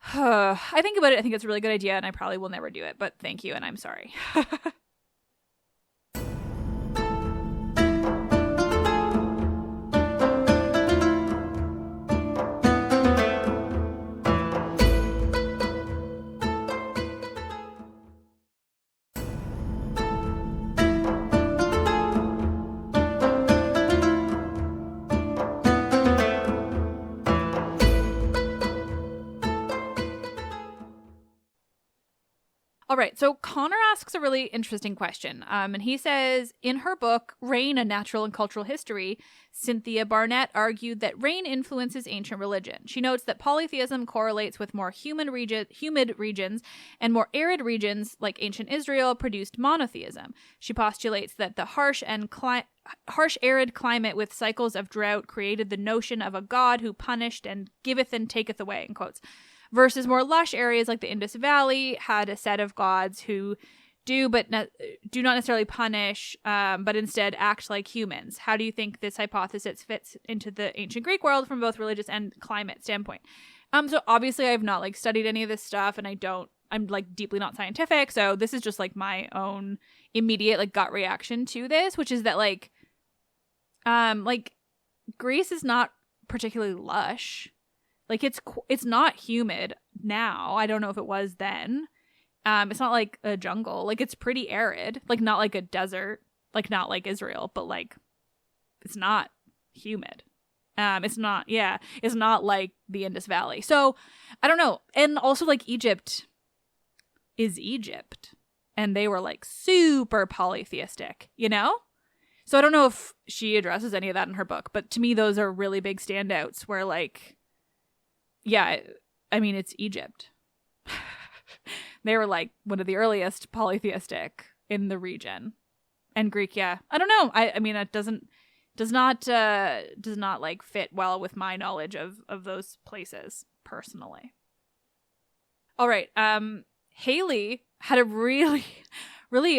I think about it. I think it's a really good idea, and I probably will never do it, but thank you, and I'm sorry. All right, so Connor asks a really interesting question, and he says, in her book, Rain, A Natural and Cultural History, Cynthia Barnett argued that rain influences ancient religion. She notes that polytheism correlates with more humid regions, and more arid regions, like ancient Israel, produced monotheism. She postulates that the harsh, arid climate with cycles of drought created the notion of a god who punished and giveth and taketh away, in quotes. Versus more lush areas like the Indus Valley had a set of gods who do not necessarily punish, but instead act like humans. How do you think this hypothesis fits into the ancient Greek world from both religious and climate standpoint? So obviously I've not like studied any of this stuff, and I'm like deeply not scientific. So this is just like my own immediate like gut reaction to this, which is that like Greece is not particularly lush. Like, it's not humid now. I don't know if it was then. It's not like a jungle. Like, it's pretty arid. Like, not like a desert. Like, not like Israel. But, like, it's not humid. It's not like the Indus Valley. So, I don't know. And also, like, Egypt is Egypt. And they were, like, super polytheistic, you know? So I don't know if she addresses any of that in her book, but to me, those are really big standouts where, like, yeah, I mean, it's Egypt. They were like one of the earliest polytheistic in the region. And Greek, yeah. I don't know. I mean, it does not like fit well with my knowledge of those places personally. All right. Haley had a really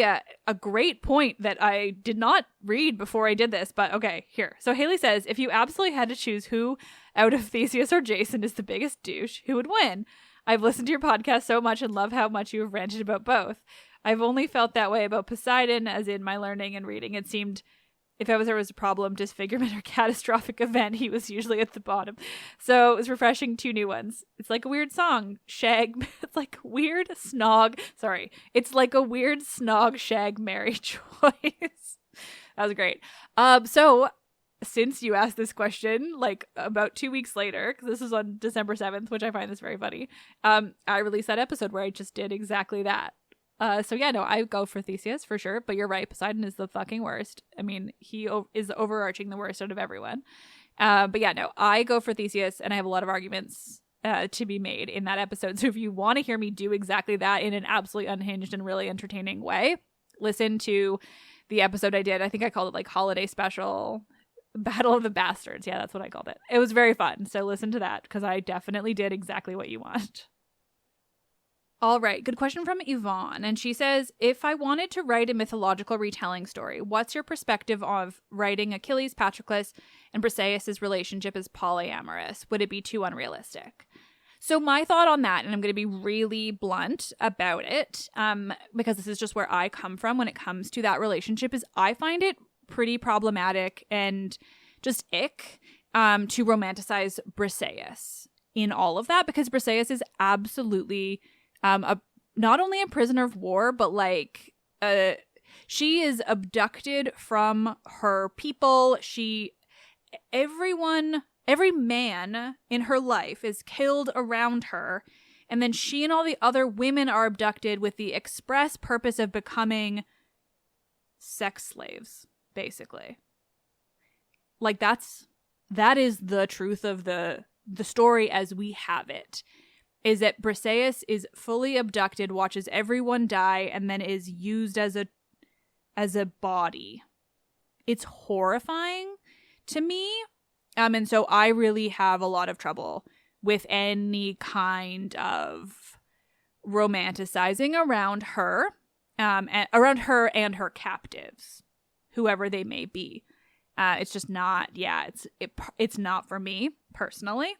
a great point that I did not read before I did this, but okay, here. So Haley says, if you absolutely had to choose who out of Theseus or Jason is the biggest douche, who would win? I've listened to your podcast so much and love how much you have ranted about both. I've only felt that way about Poseidon, as in my learning and reading. It seemed if there was a problem, disfigurement, or catastrophic event, he was usually at the bottom. So it was refreshing, 2 new ones. It's like a weird song. Shag. It's like weird snog. Sorry. It's like a weird snog shag marry choice. That was great. So since you asked this question, like about 2 weeks later, because this is on December 7th, which I find this very funny, I released that episode where I just did exactly that. So yeah, no, I go for Theseus for sure, but you're right. Poseidon is the fucking worst. I mean, he is overarching the worst out of everyone. But yeah, no, I go for Theseus, and I have a lot of arguments to be made in that episode. So if you want to hear me do exactly that in an absolutely unhinged and really entertaining way, listen to the episode I did. I think I called it like Holiday Special Battle of the Bastards. Yeah, that's what I called it. It was very fun. So listen to that, because I definitely did exactly what you want. All right, good question from Yvonne. And she says, if I wanted to write a mythological retelling story, what's your perspective of writing Achilles, Patroclus, and Briseis' relationship as polyamorous? Would it be too unrealistic? So my thought on that, and I'm going to be really blunt about it, because this is just where I come from when it comes to that relationship, is I find it pretty problematic and just ick to romanticize Briseis in all of that, because Briseis is absolutely not only a prisoner of war, but like she is abducted from her people. Every man in her life is killed around her, and then she and all the other women are abducted with the express purpose of becoming sex slaves, basically. Like that is the truth of the story as we have it. Is that Briseis is fully abducted, watches everyone die, and then is used as a body. It's horrifying to me. And so I really have a lot of trouble with any kind of romanticizing around her and her captives, whoever they may be. It's just not, it's not for me personally.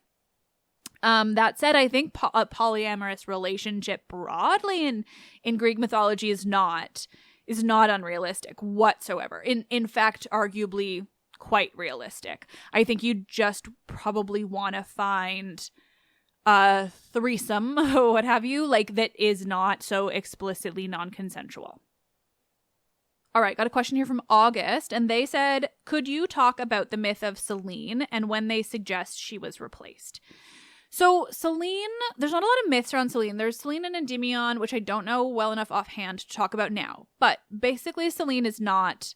That said, I think a polyamorous relationship broadly in Greek mythology is not unrealistic whatsoever. In fact, arguably quite realistic. I think you just probably want to find a threesome or what have you, like that is not so explicitly non-consensual. All right, got a question here from August, and they said, could you talk about the myth of Selene and when they suggest she was replaced? So Selene, there's not a lot of myths around Selene. There's Selene and Endymion, which I don't know well enough offhand to talk about now. But basically Selene is not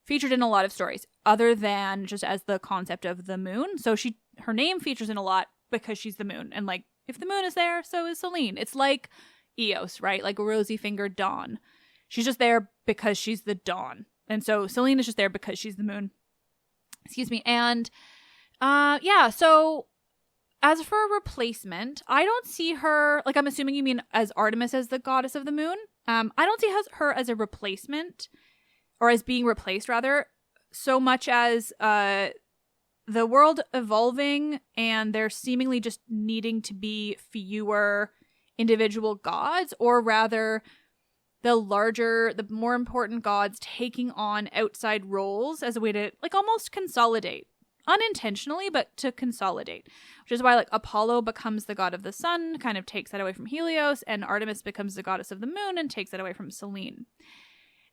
featured in a lot of stories other than just as the concept of the moon. So her name features in a lot because she's the moon. And like, if the moon is there, so is Selene. It's like Eos, right? Like a rosy-fingered dawn. She's just there because she's the dawn. And so Selene is just there because she's the moon. Excuse me. And so as for a replacement, I don't see her, like I'm assuming you mean as Artemis as the goddess of the moon. I don't see her as a replacement, or as being replaced rather, so much as the world evolving and there seemingly just needing to be fewer individual gods, or rather the more important gods taking on outside roles as a way to like almost consolidate. Unintentionally, but to consolidate, which is why like Apollo becomes the god of the sun, kind of takes that away from Helios, and Artemis becomes the goddess of the moon and takes that away from Selene.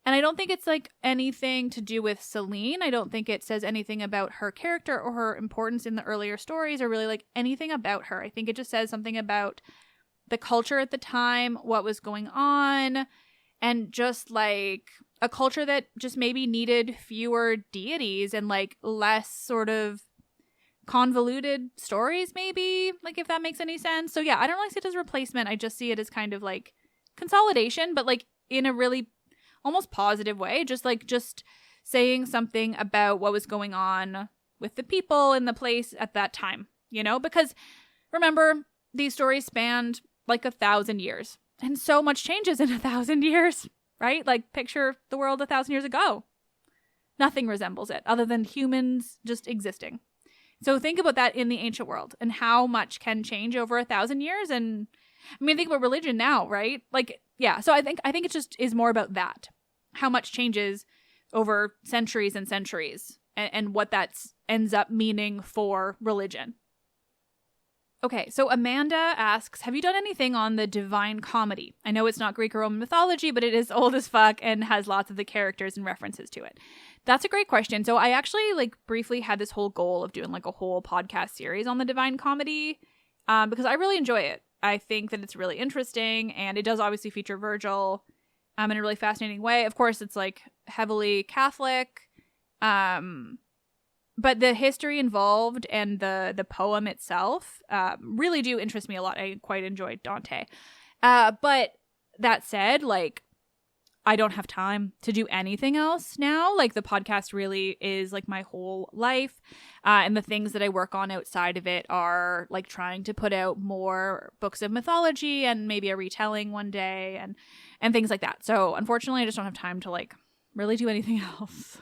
And I don't think it's like anything to do with Selene. I don't think it says anything about her character or her importance in the earlier stories, or really like anything about her. I think it just says something about the culture at the time, what was going on, and just like a culture that just maybe needed fewer deities and like less sort of convoluted stories, maybe, like, if that makes any sense. So yeah, I don't really see it as replacement. I just see it as kind of like consolidation, but like in a really almost positive way, just saying something about what was going on with the people in the place at that time, you know, because remember, these stories spanned like 1,000 years, and so much changes in 1,000 years, right? Like, picture the world 1,000 years ago. Nothing resembles it other than humans just existing. So think about that in the ancient world and how much can change over 1,000 years. And I mean, think about religion now, right? Like, yeah. So I think it just is more about that, how much changes over centuries and centuries, and what that ends up meaning for religion. Okay, so Amanda asks, have you done anything on the Divine Comedy? I know it's not Greek or Roman mythology, but it is old as fuck and has lots of the characters and references to it. That's a great question. So I actually like briefly had this whole goal of doing like a whole podcast series on the Divine Comedy because I really enjoy it. I think that it's really interesting, and it does obviously feature Virgil in a really fascinating way. Of course, it's like heavily Catholic, but the history involved and the poem itself really do interest me a lot. I quite enjoyed Dante. But that said, like, I don't have time to do anything else now. Like, the podcast really is like my whole life. And the things that I work on outside of it are like trying to put out more books of mythology and maybe a retelling one day and things like that. So unfortunately, I just don't have time to like really do anything else.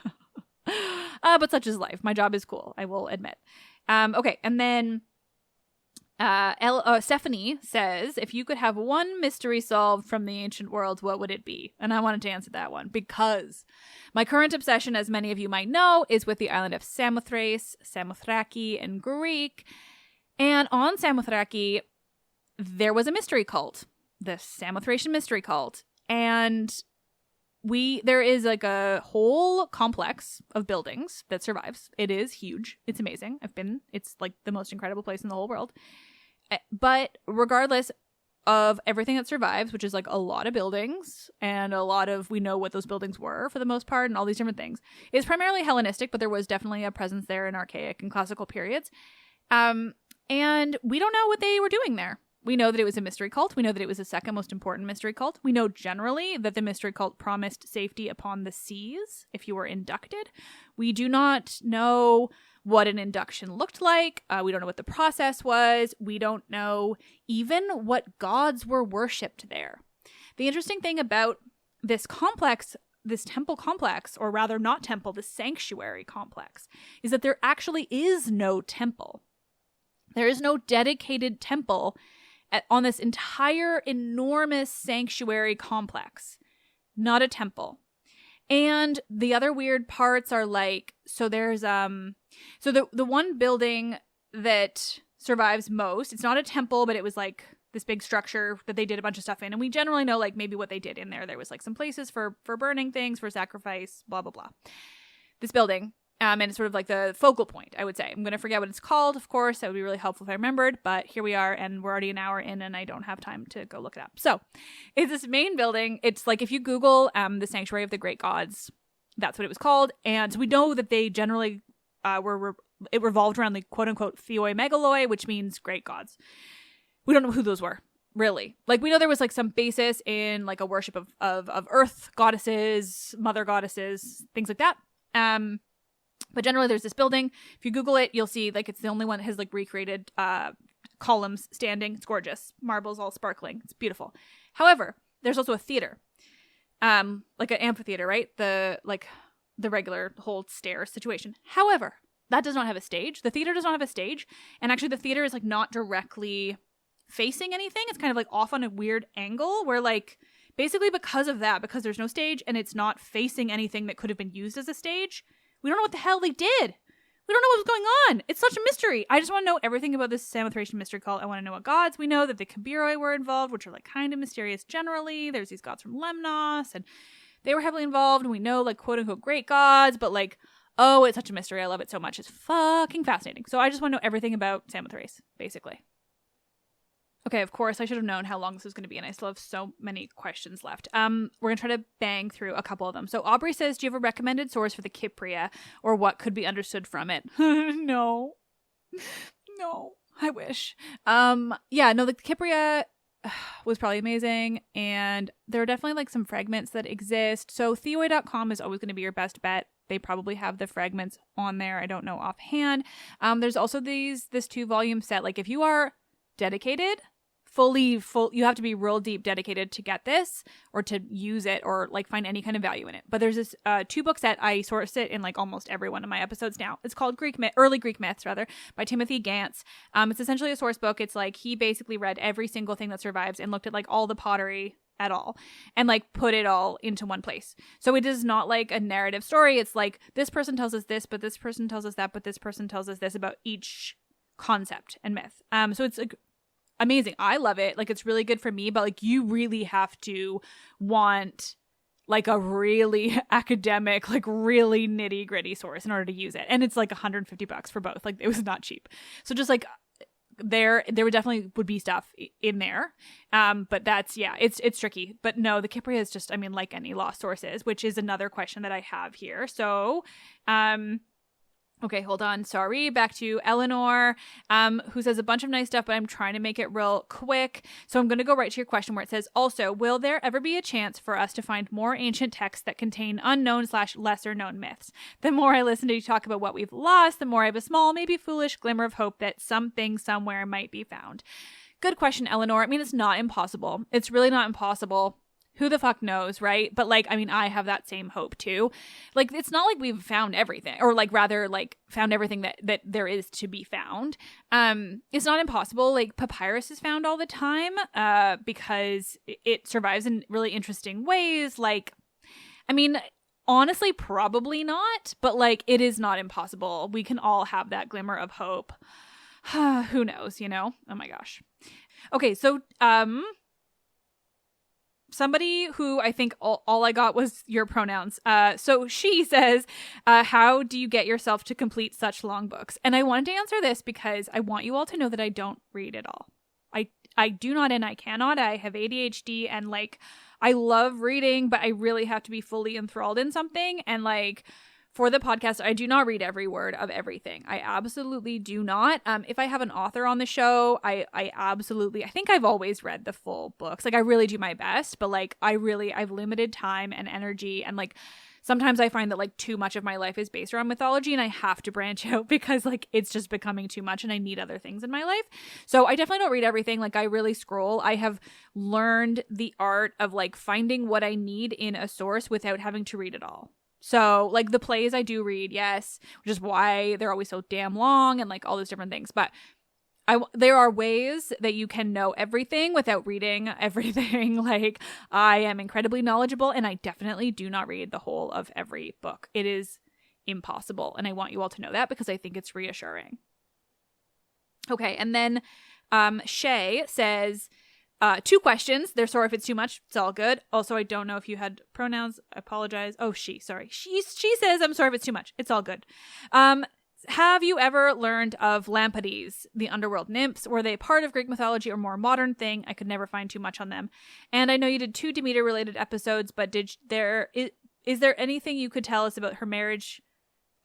But such is life. My job is cool, I will admit. Okay, and then Stephanie says, if you could have one mystery solved from the ancient world, what would it be? And I wanted to answer that one because my current obsession, as many of you might know, is with the island of Samothrace, Samothraki in Greek. And on Samothraki, there was a mystery cult, the Samothracian mystery cult. And there is like a whole complex of buildings that survives. It is huge. It's amazing. It's like the most incredible place in the whole world. But regardless of everything that survives, which is like a lot of buildings and we know what those buildings were for the most part and all these different things, it's primarily Hellenistic, but there was definitely a presence there in archaic and classical periods. And we don't know what they were doing there. We know that it was a mystery cult. We know that it was the second most important mystery cult. We know generally that the mystery cult promised safety upon the seas if you were inducted. We do not know what an induction looked like. We don't know what the process was. We don't know even what gods were worshipped there. The interesting thing about this complex, this temple complex, or rather not temple, the sanctuary complex, is that there actually is no temple. There is no dedicated temple on this entire enormous sanctuary complex. Not a temple. And the other weird parts are like, so there's so the one building that survives most, it's not a temple, but it was like this big structure that they did a bunch of stuff in, and we generally know like maybe what they did in there. There was like some places for burning things, for sacrifice, blah blah blah. This building, and it's sort of like the focal point, I would say. I'm going to forget what it's called, of course. That would be really helpful if I remembered. But here we are, and we're already an hour in, and I don't have time to go look it up. So it's this main building. It's like if you Google the Sanctuary of the Great Gods, that's what it was called. And so we know that they generally it revolved around the quote-unquote theoi megaloi, which means great gods. We don't know who those were, really. Like, we know there was like some basis in like a worship of earth goddesses, mother goddesses, things like that. But generally there's this building. If you Google it, you'll see like it's the only one that has like recreated columns standing. It's gorgeous. Marbles all sparkling. It's beautiful. However, there's also a theater. Like an amphitheater, right? The regular whole stair situation. However, that does not have a stage. The theater does not have a stage. And actually the theater is like not directly facing anything. It's kind of like off on a weird angle where like basically because of that, because there's no stage and it's not facing anything that could have been used as a stage, we don't know what the hell they did. We don't know what was going on. It's such a mystery. I just want to know everything about this Samothracian mystery cult. I want to know what gods. We know that the Kabiroi were involved, which are like kind of mysterious generally. There's these gods from Lemnos, and they were heavily involved. And we know like quote unquote great gods, but like, oh, it's such a mystery. I love it so much. It's fucking fascinating. So I just want to know everything about Samothrace, basically. Okay, of course, I should have known how long this was going to be, and I still have so many questions left. We're going to try to bang through a couple of them. So Aubrey says, do you have a recommended source for the Kypria, or what could be understood from it? No, I wish. Yeah, no, the Kypria was probably amazing, and there are definitely like some fragments that exist. So theoi.com is always going to be your best bet. They probably have the fragments on there. I don't know offhand. There's also this 2-volume set. Like if you are dedicated, you have to be real deep dedicated to get this or to use it or like find any kind of value in it. But there's this 2-book set. I source it in like almost every one of my episodes now. It's called Early Greek Myths by Timothy Gantz. It's essentially a source book. It's like he basically read every single thing that survives and looked at like all the pottery at all and like put it all into one place. So it is not like a narrative story. It's like this person tells us this, but this person tells us that, but this person tells us this about each concept and myth. So it's like amazing. I love it. Like it's really good for me, but like you really have to want like a really academic, like really nitty gritty source in order to use it. And it's like $150 for both. Like it was not cheap. So just like there would definitely be stuff in there. But that's, yeah, it's tricky. But no, the Kypria is just, I mean, like any lost sources, which is another question that I have here. So, okay, hold on. Sorry. Back to Eleanor, who says a bunch of nice stuff, but I'm trying to make it real quick. So I'm going to go right to your question where it says, also, will there ever be a chance for us to find more ancient texts that contain unknown/lesser known myths? The more I listen to you talk about what we've lost, the more I have a small, maybe foolish glimmer of hope that something somewhere might be found. Good question, Eleanor. I mean, it's not impossible. It's really not impossible. Who the fuck knows, right? But like, I mean, I have that same hope too. Like, it's not like we've found everything, or like rather like found everything that there is to be found. It's not impossible. Like papyrus is found all the time because it survives in really interesting ways. Like, I mean, honestly, probably not, but like it is not impossible. We can all have that glimmer of hope. Who knows, you know? Oh my gosh. Okay, so somebody who I think all I got was your pronouns. So she says, how do you get yourself to complete such long books? And I wanted to answer this because I want you all to know that I don't read at all. I do not and I cannot. I have ADHD and like I love reading, but I really have to be fully enthralled in something. And like for the podcast, I do not read every word of everything. I absolutely do not. If I have an author on the show, I think I've always read the full books. Like I really do my best, but like I've limited time and energy. And like sometimes I find that like too much of my life is based around mythology and I have to branch out because like it's just becoming too much and I need other things in my life. So I definitely don't read everything. Like I really scroll. I have learned the art of like finding what I need in a source without having to read it all. So, like, the plays I do read, yes, which is why they're always so damn long and, like, all those different things. But there are ways that you can know everything without reading everything. Like, I am incredibly knowledgeable, and I definitely do not read the whole of every book. It is impossible, and I want you all to know that because I think it's reassuring. Okay, and then Shay says... 2 questions. They're sorry if it's too much. It's all good. Also, I don't know if you had pronouns. I apologize. Oh, sorry. She says, I'm sorry if it's too much. It's all good. Have you ever learned of Lampades, the underworld nymphs? Were they part of Greek mythology or more modern thing? I could never find too much on them. And I know you did 2 Demeter related episodes, but is there anything you could tell us about her marriage?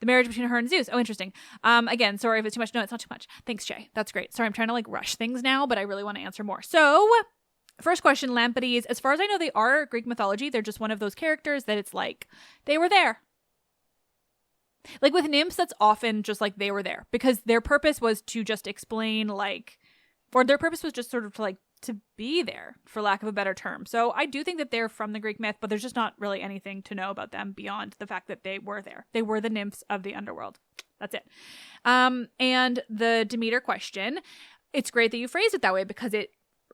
The marriage between her and Zeus. Oh, interesting. Again, sorry if it's too much. No, it's not too much. Thanks, Shay. That's great. Sorry, I'm trying to like rush things now, but I really want to answer more. So, first question, Lampades. As far as I know, they are Greek mythology. They're just one of those characters that it's like, they were there. Like with nymphs, that's often just like they were there because their purpose was to just explain like, or their purpose was just sort of to like, to be there, for lack of a better term. So I do think that they're from the Greek myth, but there's just not really anything to know about them beyond the fact that they were there. They were the nymphs of the underworld. That's it. And the Demeter question, it's great that you phrased it that way because it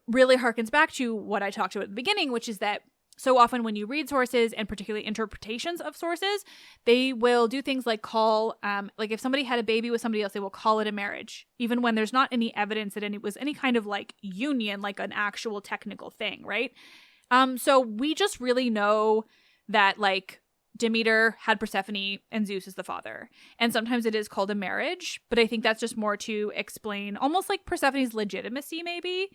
really harkens back to what I talked about at the beginning, which is that so often when you read sources and particularly interpretations of sources, they will do things like call, like if somebody had a baby with somebody else, they will call it a marriage, even when there's not any evidence that it was any kind of like union, like an actual technical thing, right? So we just really know that like Demeter had Persephone and Zeus is the father. And sometimes it is called a marriage, but I think that's just more to explain almost like Persephone's legitimacy, maybe.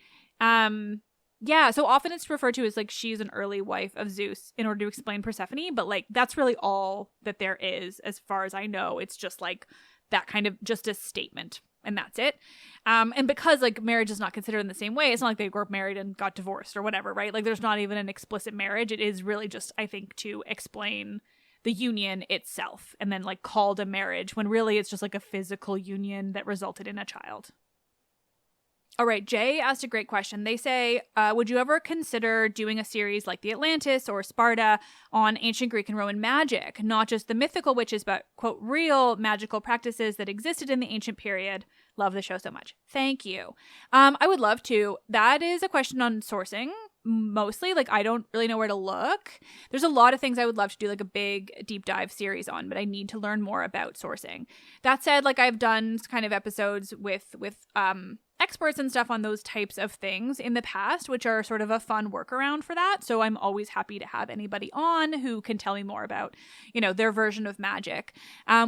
Yeah, so often it's referred to as like she's an early wife of Zeus in order to explain Persephone, but like that's really all that there is as far as I know. It's just like that kind of just a statement, and that's it. And because like marriage is not considered in the same way, it's not like they were married and got divorced or whatever, right? Like there's not even an explicit marriage. It is really just, I think, to explain the union itself, and then like called a marriage when really it's just like a physical union that resulted in a child. All right, Jay asked a great question. They say, would you ever consider doing a series like the Atlantis or Sparta on ancient Greek and Roman magic, not just the mythical witches, but, quote, real magical practices that existed in the ancient period? Love the show so much. Thank you. I would love to. That is a question on sourcing, mostly. Like, I don't really know where to look. There's a lot of things I would love to do, like a big deep dive series on, but I need to learn more about sourcing. That said, like I've done kind of episodes with experts and stuff on those types of things in the past, which are sort of a fun workaround for that. So I'm always happy to have anybody on who can tell me more about, you know, their version of magic.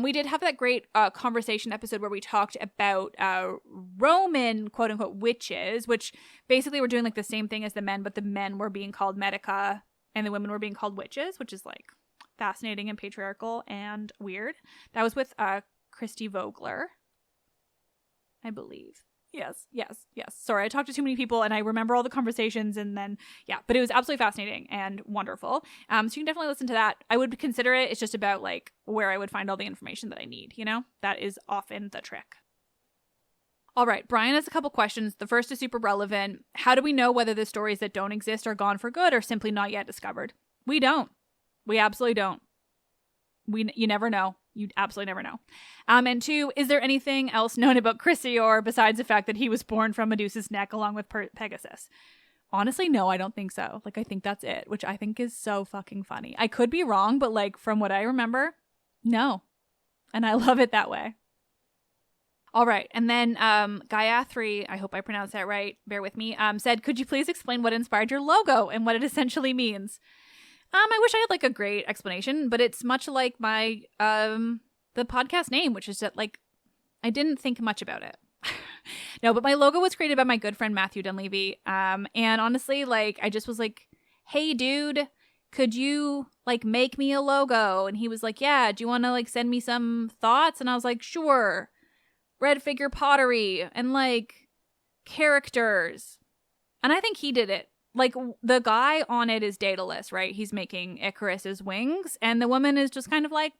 We did have that great conversation episode where we talked about Roman quote unquote witches, which basically were doing like the same thing as the men, but the men were being called medica and the women were being called witches, which is like fascinating and patriarchal and weird. That was with Christy Vogler, I believe. Yes. Sorry, I talked to too many people and I remember all the conversations and then, yeah, but it was absolutely fascinating and wonderful. So you can definitely listen to that. I would consider it. It's just about like where I would find all the information that I need, you know? That is often the trick. All right, Brian has a couple questions. The first is super relevant. How do we know whether the stories that don't exist are gone for good or simply not yet discovered? We don't. We absolutely don't. You never know. You absolutely never know. And two, is there anything else known about Chrysaor besides the fact that he was born from Medusa's neck along with Pegasus? Honestly, no, I don't think so. Like, I think that's it, which I think is so fucking funny. I could be wrong, but like from what I remember, no. And I love it that way. All right. And then Gayatri, I hope I pronounced that right, bear with me, said, could you please explain what inspired your logo and what it essentially means? I wish I had like a great explanation, but it's much like my the podcast name, which is that like I didn't think much about it. No, but my logo was created by my good friend Matthew Dunleavy. And honestly, like I just was like, hey dude, could you like make me a logo? And he was like, yeah, do you want to like send me some thoughts? And I was like, sure. Red figure pottery and like characters. And I think he did it. Like, the guy on it is Daedalus, right? He's making Icarus's wings, and the woman is just kind of like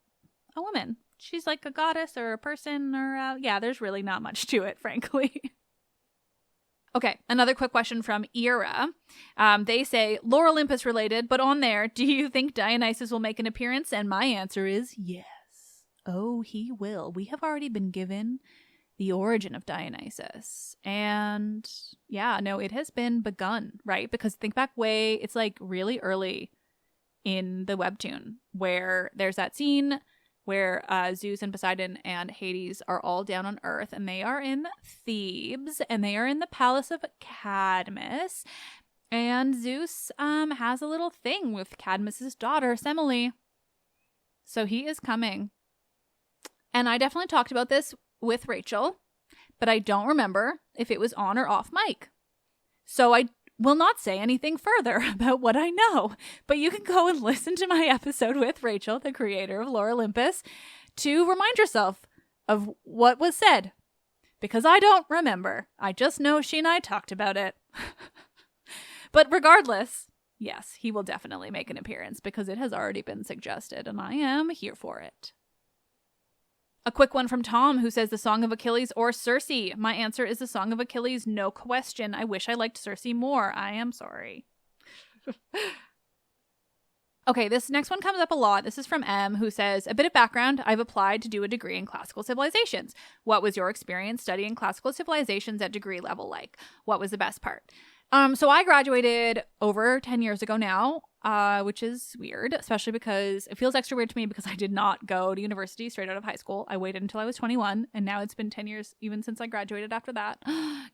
a woman. She's like a goddess or a person or, yeah, there's really not much to it, frankly. Okay, another quick question from Ira. They say, Lore Olympus related, but on there, do you think Dionysus will make an appearance? And my answer is yes. Oh, he will. We have already been given the origin of Dionysus. And yeah, no, it has been begun, right? Because think back it's like really early in the webtoon where there's that scene where Zeus and Poseidon and Hades are all down on Earth and they are in Thebes and they are in the palace of Cadmus. And Zeus has a little thing with Cadmus's daughter, Semele. So he is coming. And I definitely talked about this with Rachel, but I don't remember if it was on or off mic. So I will not say anything further about what I know, but you can go and listen to my episode with Rachel, the creator of Lore Olympus, to remind yourself of what was said, because I don't remember. I just know she and I talked about it. But regardless, yes, he will definitely make an appearance because it has already been suggested and I am here for it. A quick one from Tom who says the Song of Achilles or Circe. My answer is the Song of Achilles, no question. I wish I liked Circe more. I am sorry. Okay, this next one comes up a lot. This is from M who says, a bit of background. I've applied to do a degree in classical civilizations. What was your experience studying classical civilizations at degree level like? What was the best part? So I graduated over 10 years ago now. which is weird, especially because it feels extra weird to me because I did not go to university straight out of high school. I waited until I was 21, and now it's been 10 years even since I graduated after that.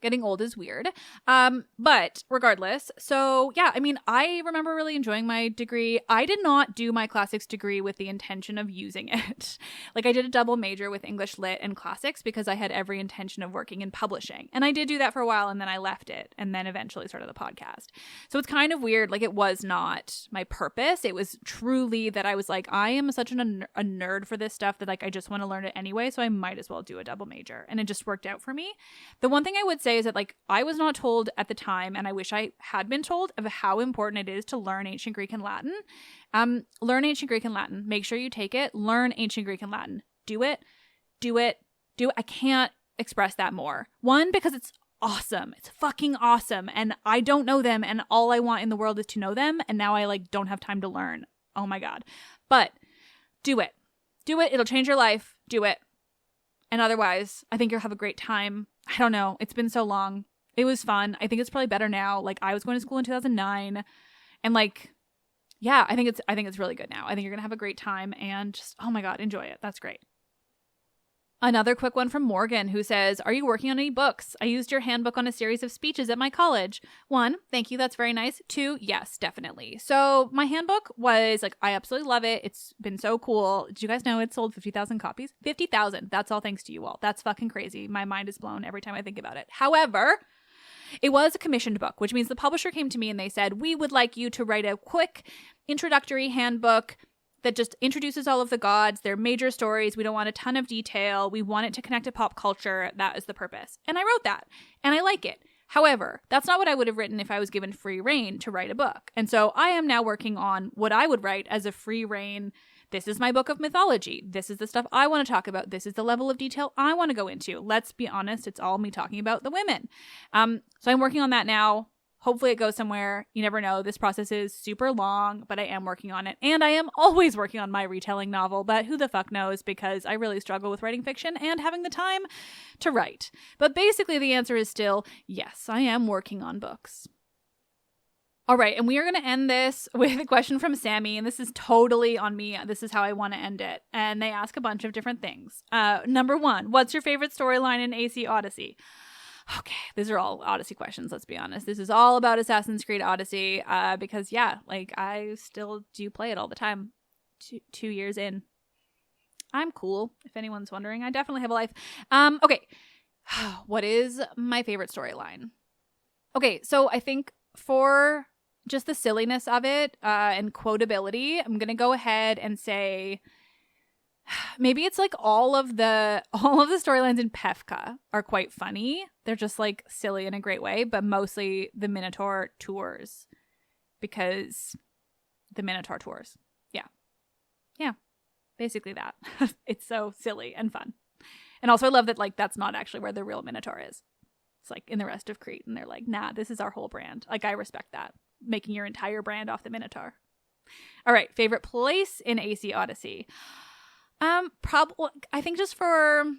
Getting old is weird. But regardless, so yeah, I mean, I remember really enjoying my degree. I did not do my classics degree with the intention of using it. Like, I did a double major with English Lit and classics because I had every intention of working in publishing. And I did do that for a while, and then I left it, and then eventually started the podcast. So it's kind of weird. Like, it was not my purpose. It was truly that I was like, I am such a nerd for this stuff that like I just want to learn it anyway, so I might as well do a double major. And it just worked out for me. The one thing I would say is that like I was not told at the time, and I wish I had been told, of how important it is to learn ancient Greek and Latin. Learn ancient Greek and Latin. Make sure you take it. Learn ancient Greek and Latin. Do it. I can't express that more. One, because it's awesome. It's fucking awesome. And I don't know them, and all I want in the world is to know them, and now I like don't have time to learn. Oh my God. But do it. It'll change your life. Do it. And otherwise, I think you'll have a great time. I don't know. It's been so long. It was fun. I think it's probably better now. Like, I was going to school in 2009, and like, yeah, I think it's really good now. I think you're going to have a great time, and just, oh my God, enjoy it. That's great. Another quick one from Morgan, who says, are you working on any books? I used your handbook on a series of speeches at my college. 1, thank you. That's very nice. 2, yes, definitely. So my handbook was like, I absolutely love it. It's been so cool. Did you guys know it sold 50,000 copies? 50,000. That's all thanks to you all. That's fucking crazy. My mind is blown every time I think about it. However, it was a commissioned book, which means the publisher came to me and they said, we would like you to write a quick introductory handbook that just introduces all of the gods, their major stories. We don't want a ton of detail. We want it to connect to pop culture. That is the purpose. And I wrote that, and I like it. However, that's not what I would have written if I was given free reign to write a book. And so I am now working on what I would write as a free reign. This is my book of mythology. This is the stuff I want to talk about. This is the level of detail I want to go into. Let's be honest, it's all me talking about the women. So I'm working on that now. Hopefully it goes somewhere. You never know. This process is super long, but I am working on it. And I am always working on my retelling novel, but who the fuck knows, because I really struggle with writing fiction and having the time to write. But basically the answer is still yes, I am working on books. All right, and we are going to end this with a question from Sammy, and this is totally on me. This is how I want to end it. And they ask a bunch of different things. Number 1, what's your favorite storyline in AC Odyssey? Okay, these are all Odyssey questions, let's be honest. This is all about Assassin's Creed Odyssey, because, yeah, like, I still do play it all the time. 2 years in. I'm cool, if anyone's wondering. I definitely have a life. Okay, what is my favorite storyline? Okay, so I think for just the silliness of it and quotability, I'm going to go ahead and say maybe it's like all of the storylines in Pefka are quite funny. They're just like silly in a great way, but mostly the Minotaur tours, because the Minotaur tours. Yeah, basically that. It's so silly and fun. And also I love that like that's not actually where the real Minotaur is. It's like in the rest of Crete, and they're like, nah, this is our whole brand. Like, I respect that. Making your entire brand off the Minotaur. All right, favorite place in AC Odyssey. Probably, I think just for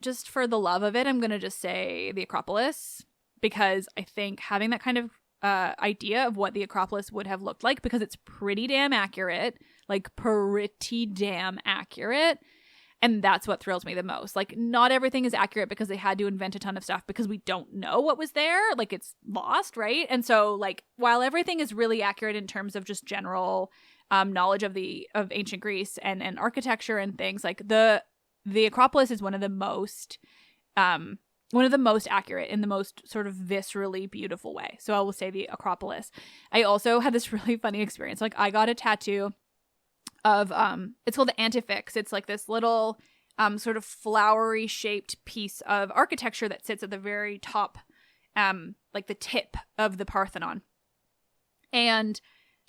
the love of it, I'm gonna just say the Acropolis, because I think having that kind of idea of what the Acropolis would have looked like, because it's pretty damn accurate, and that's what thrills me the most. Like, not everything is accurate because they had to invent a ton of stuff because we don't know what was there. Like, it's lost, right? And so, like, while everything is really accurate in terms of just general knowledge of ancient Greece and architecture and things, like the Acropolis is one of the most accurate in the most sort of viscerally beautiful way. So I will say the Acropolis. I also had this really funny experience. Like, I got a tattoo of it's called the Antefix. It's like this little sort of flowery shaped piece of architecture that sits at the very top, like the tip of the Parthenon. And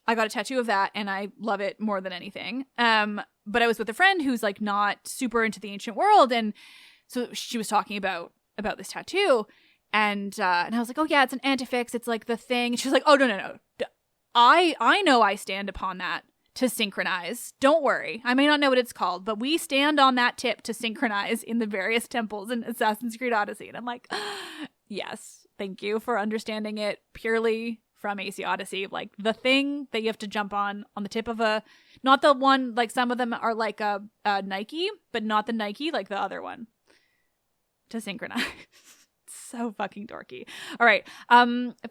I got a tattoo of that, and I love it more than anything. But I was with a friend who's like not super into the ancient world, and so she was talking about this tattoo, and I was like, oh yeah, it's an Antefix. It's like the thing. And she was like, oh no. I know I stand upon that to synchronize. Don't worry. I may not know what it's called, but we stand on that tip to synchronize in the various temples in Assassin's Creed Odyssey. And I'm like, yes, thank you for understanding it purely from AC Odyssey, like the thing that you have to jump on the tip of a, not the one, like some of them are like a Nike, but not the Nike, like the other one to synchronize. So fucking dorky. All right.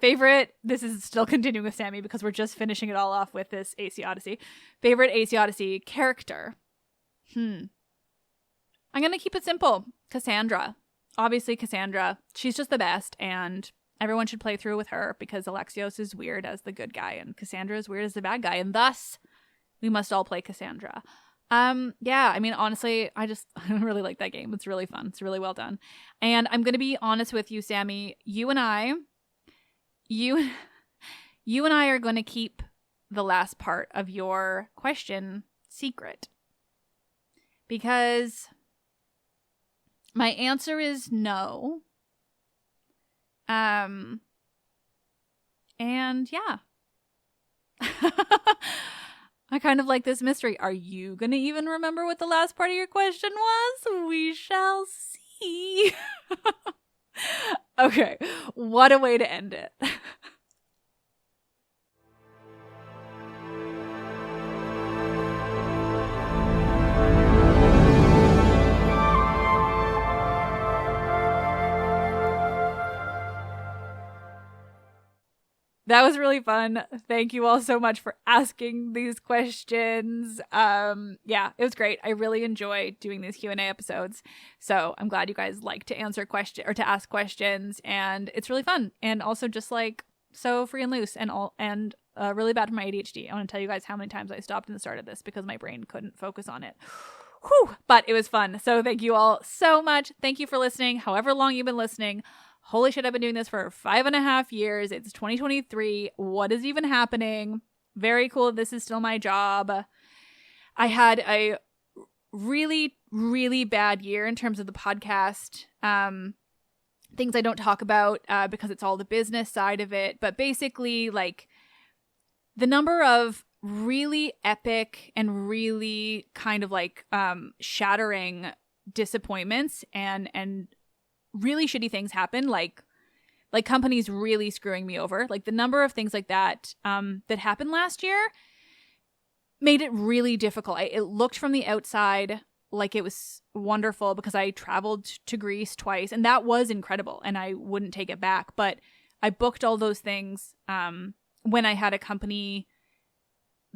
Favorite, this is still continuing with Sammy because we're just finishing it all off with this AC Odyssey. Favorite AC Odyssey character. I'm going to keep it simple. Cassandra. Obviously Cassandra. She's just the best, and everyone should play through with her because Alexios is weird as the good guy and Cassandra is weird as the bad guy, and thus we must all play Cassandra. Yeah, I mean, honestly, I really like that game. It's really fun. It's really well done. And I'm going to be honest with you, Sammy, you and I are going to keep the last part of your question secret because my answer is no. And yeah. I kind of like this mystery. Are you going to even remember what the last part of your question was? We shall see. Okay, what a way to end it. That was really fun. Thank you all so much for asking these questions. Yeah, it was great. I really enjoy doing these Q&A episodes. So I'm glad you guys like to answer questions or to ask questions, and it's really fun. And also just like so free and loose and really bad for my ADHD. I want to tell you guys how many times I stopped and started this because my brain couldn't focus on it. Whew, but it was fun. So thank you all so much. Thank you for listening. However long you've been listening. Holy shit, I've been doing this for 5.5 years. It's 2023. What is even happening? Very cool. This is still my job. I had a really, really bad year in terms of the podcast. Things I don't talk about because it's all the business side of it. But basically, like, the number of really epic and really kind of like shattering disappointments and really shitty things happen, like companies really screwing me over. Like the number of things like that that happened last year made it really difficult. It looked from the outside like it was wonderful because I traveled to Greece twice, and that was incredible, and I wouldn't take it back. But I booked all those things when I had a company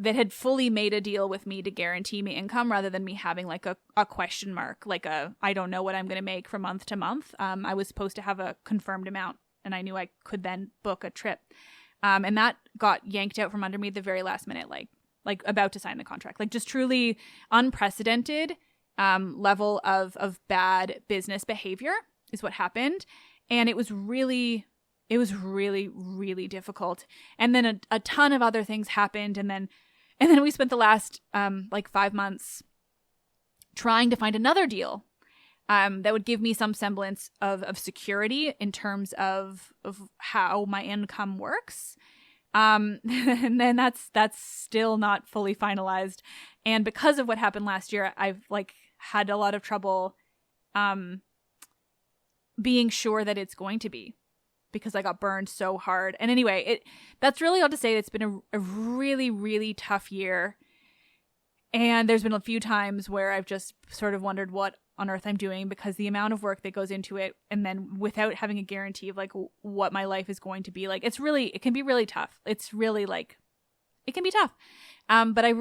that had fully made a deal with me to guarantee me income rather than me having like a question mark, like I don't know what I'm going to make from month to month. I was supposed to have a confirmed amount and I knew I could then book a trip. And that got yanked out from under me at the very last minute, like about to sign the contract, like just truly unprecedented level of bad business behavior is what happened. And it was really, really difficult. And then a ton of other things happened. And then we spent the last 5 months trying to find another deal that would give me some semblance of security in terms of how my income works. And then that's still not fully finalized. And because of what happened last year, I've had a lot of trouble being sure that it's going to be, because I got burned so hard. And anyway, that's really all to say. It's been a really, really tough year. And there's been a few times where I've just sort of wondered what on earth I'm doing, because the amount of work that goes into it, and then without having a guarantee of like what my life is going to be like, it can be really tough. It's really it can be tough. But I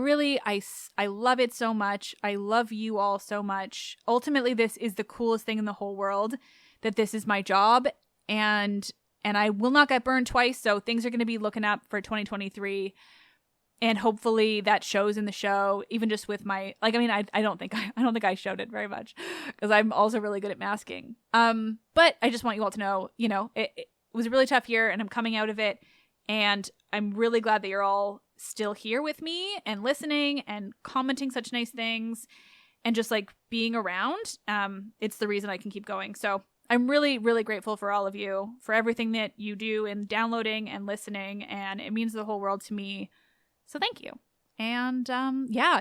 love it so much. I love you all so much. Ultimately, this is the coolest thing in the whole world, that this is my job. And I will not get burned twice, so things are going to be looking up for 2023, and hopefully that shows in the show. Even just with my I don't think I showed it very much because I'm also really good at masking. But I just want you all to know, it was a really tough year, and I'm coming out of it, and I'm really glad that you're all still here with me and listening and commenting such nice things and just like being around. It's the reason I can keep going. So I'm really, really grateful for all of you, for everything that you do in downloading and listening, and it means the whole world to me. So thank you. And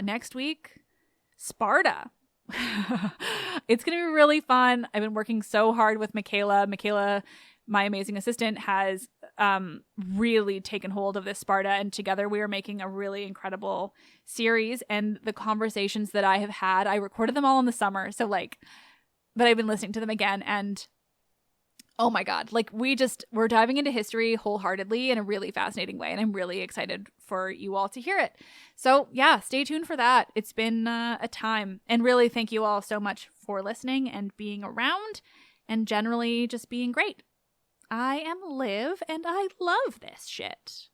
next week, Sparta. It's going to be really fun. I've been working so hard with Michaela. Michaela, my amazing assistant, has really taken hold of this Sparta, and together we are making a really incredible series. And the conversations that I have had, I recorded them all in the summer, so like, but I've been listening to them again, and oh my God, like we're diving into history wholeheartedly in a really fascinating way, and I'm really excited for you all to hear it. So yeah, stay tuned for that. It's been a time, and really thank you all so much for listening and being around and generally just being great. I am Liv, and I love this shit.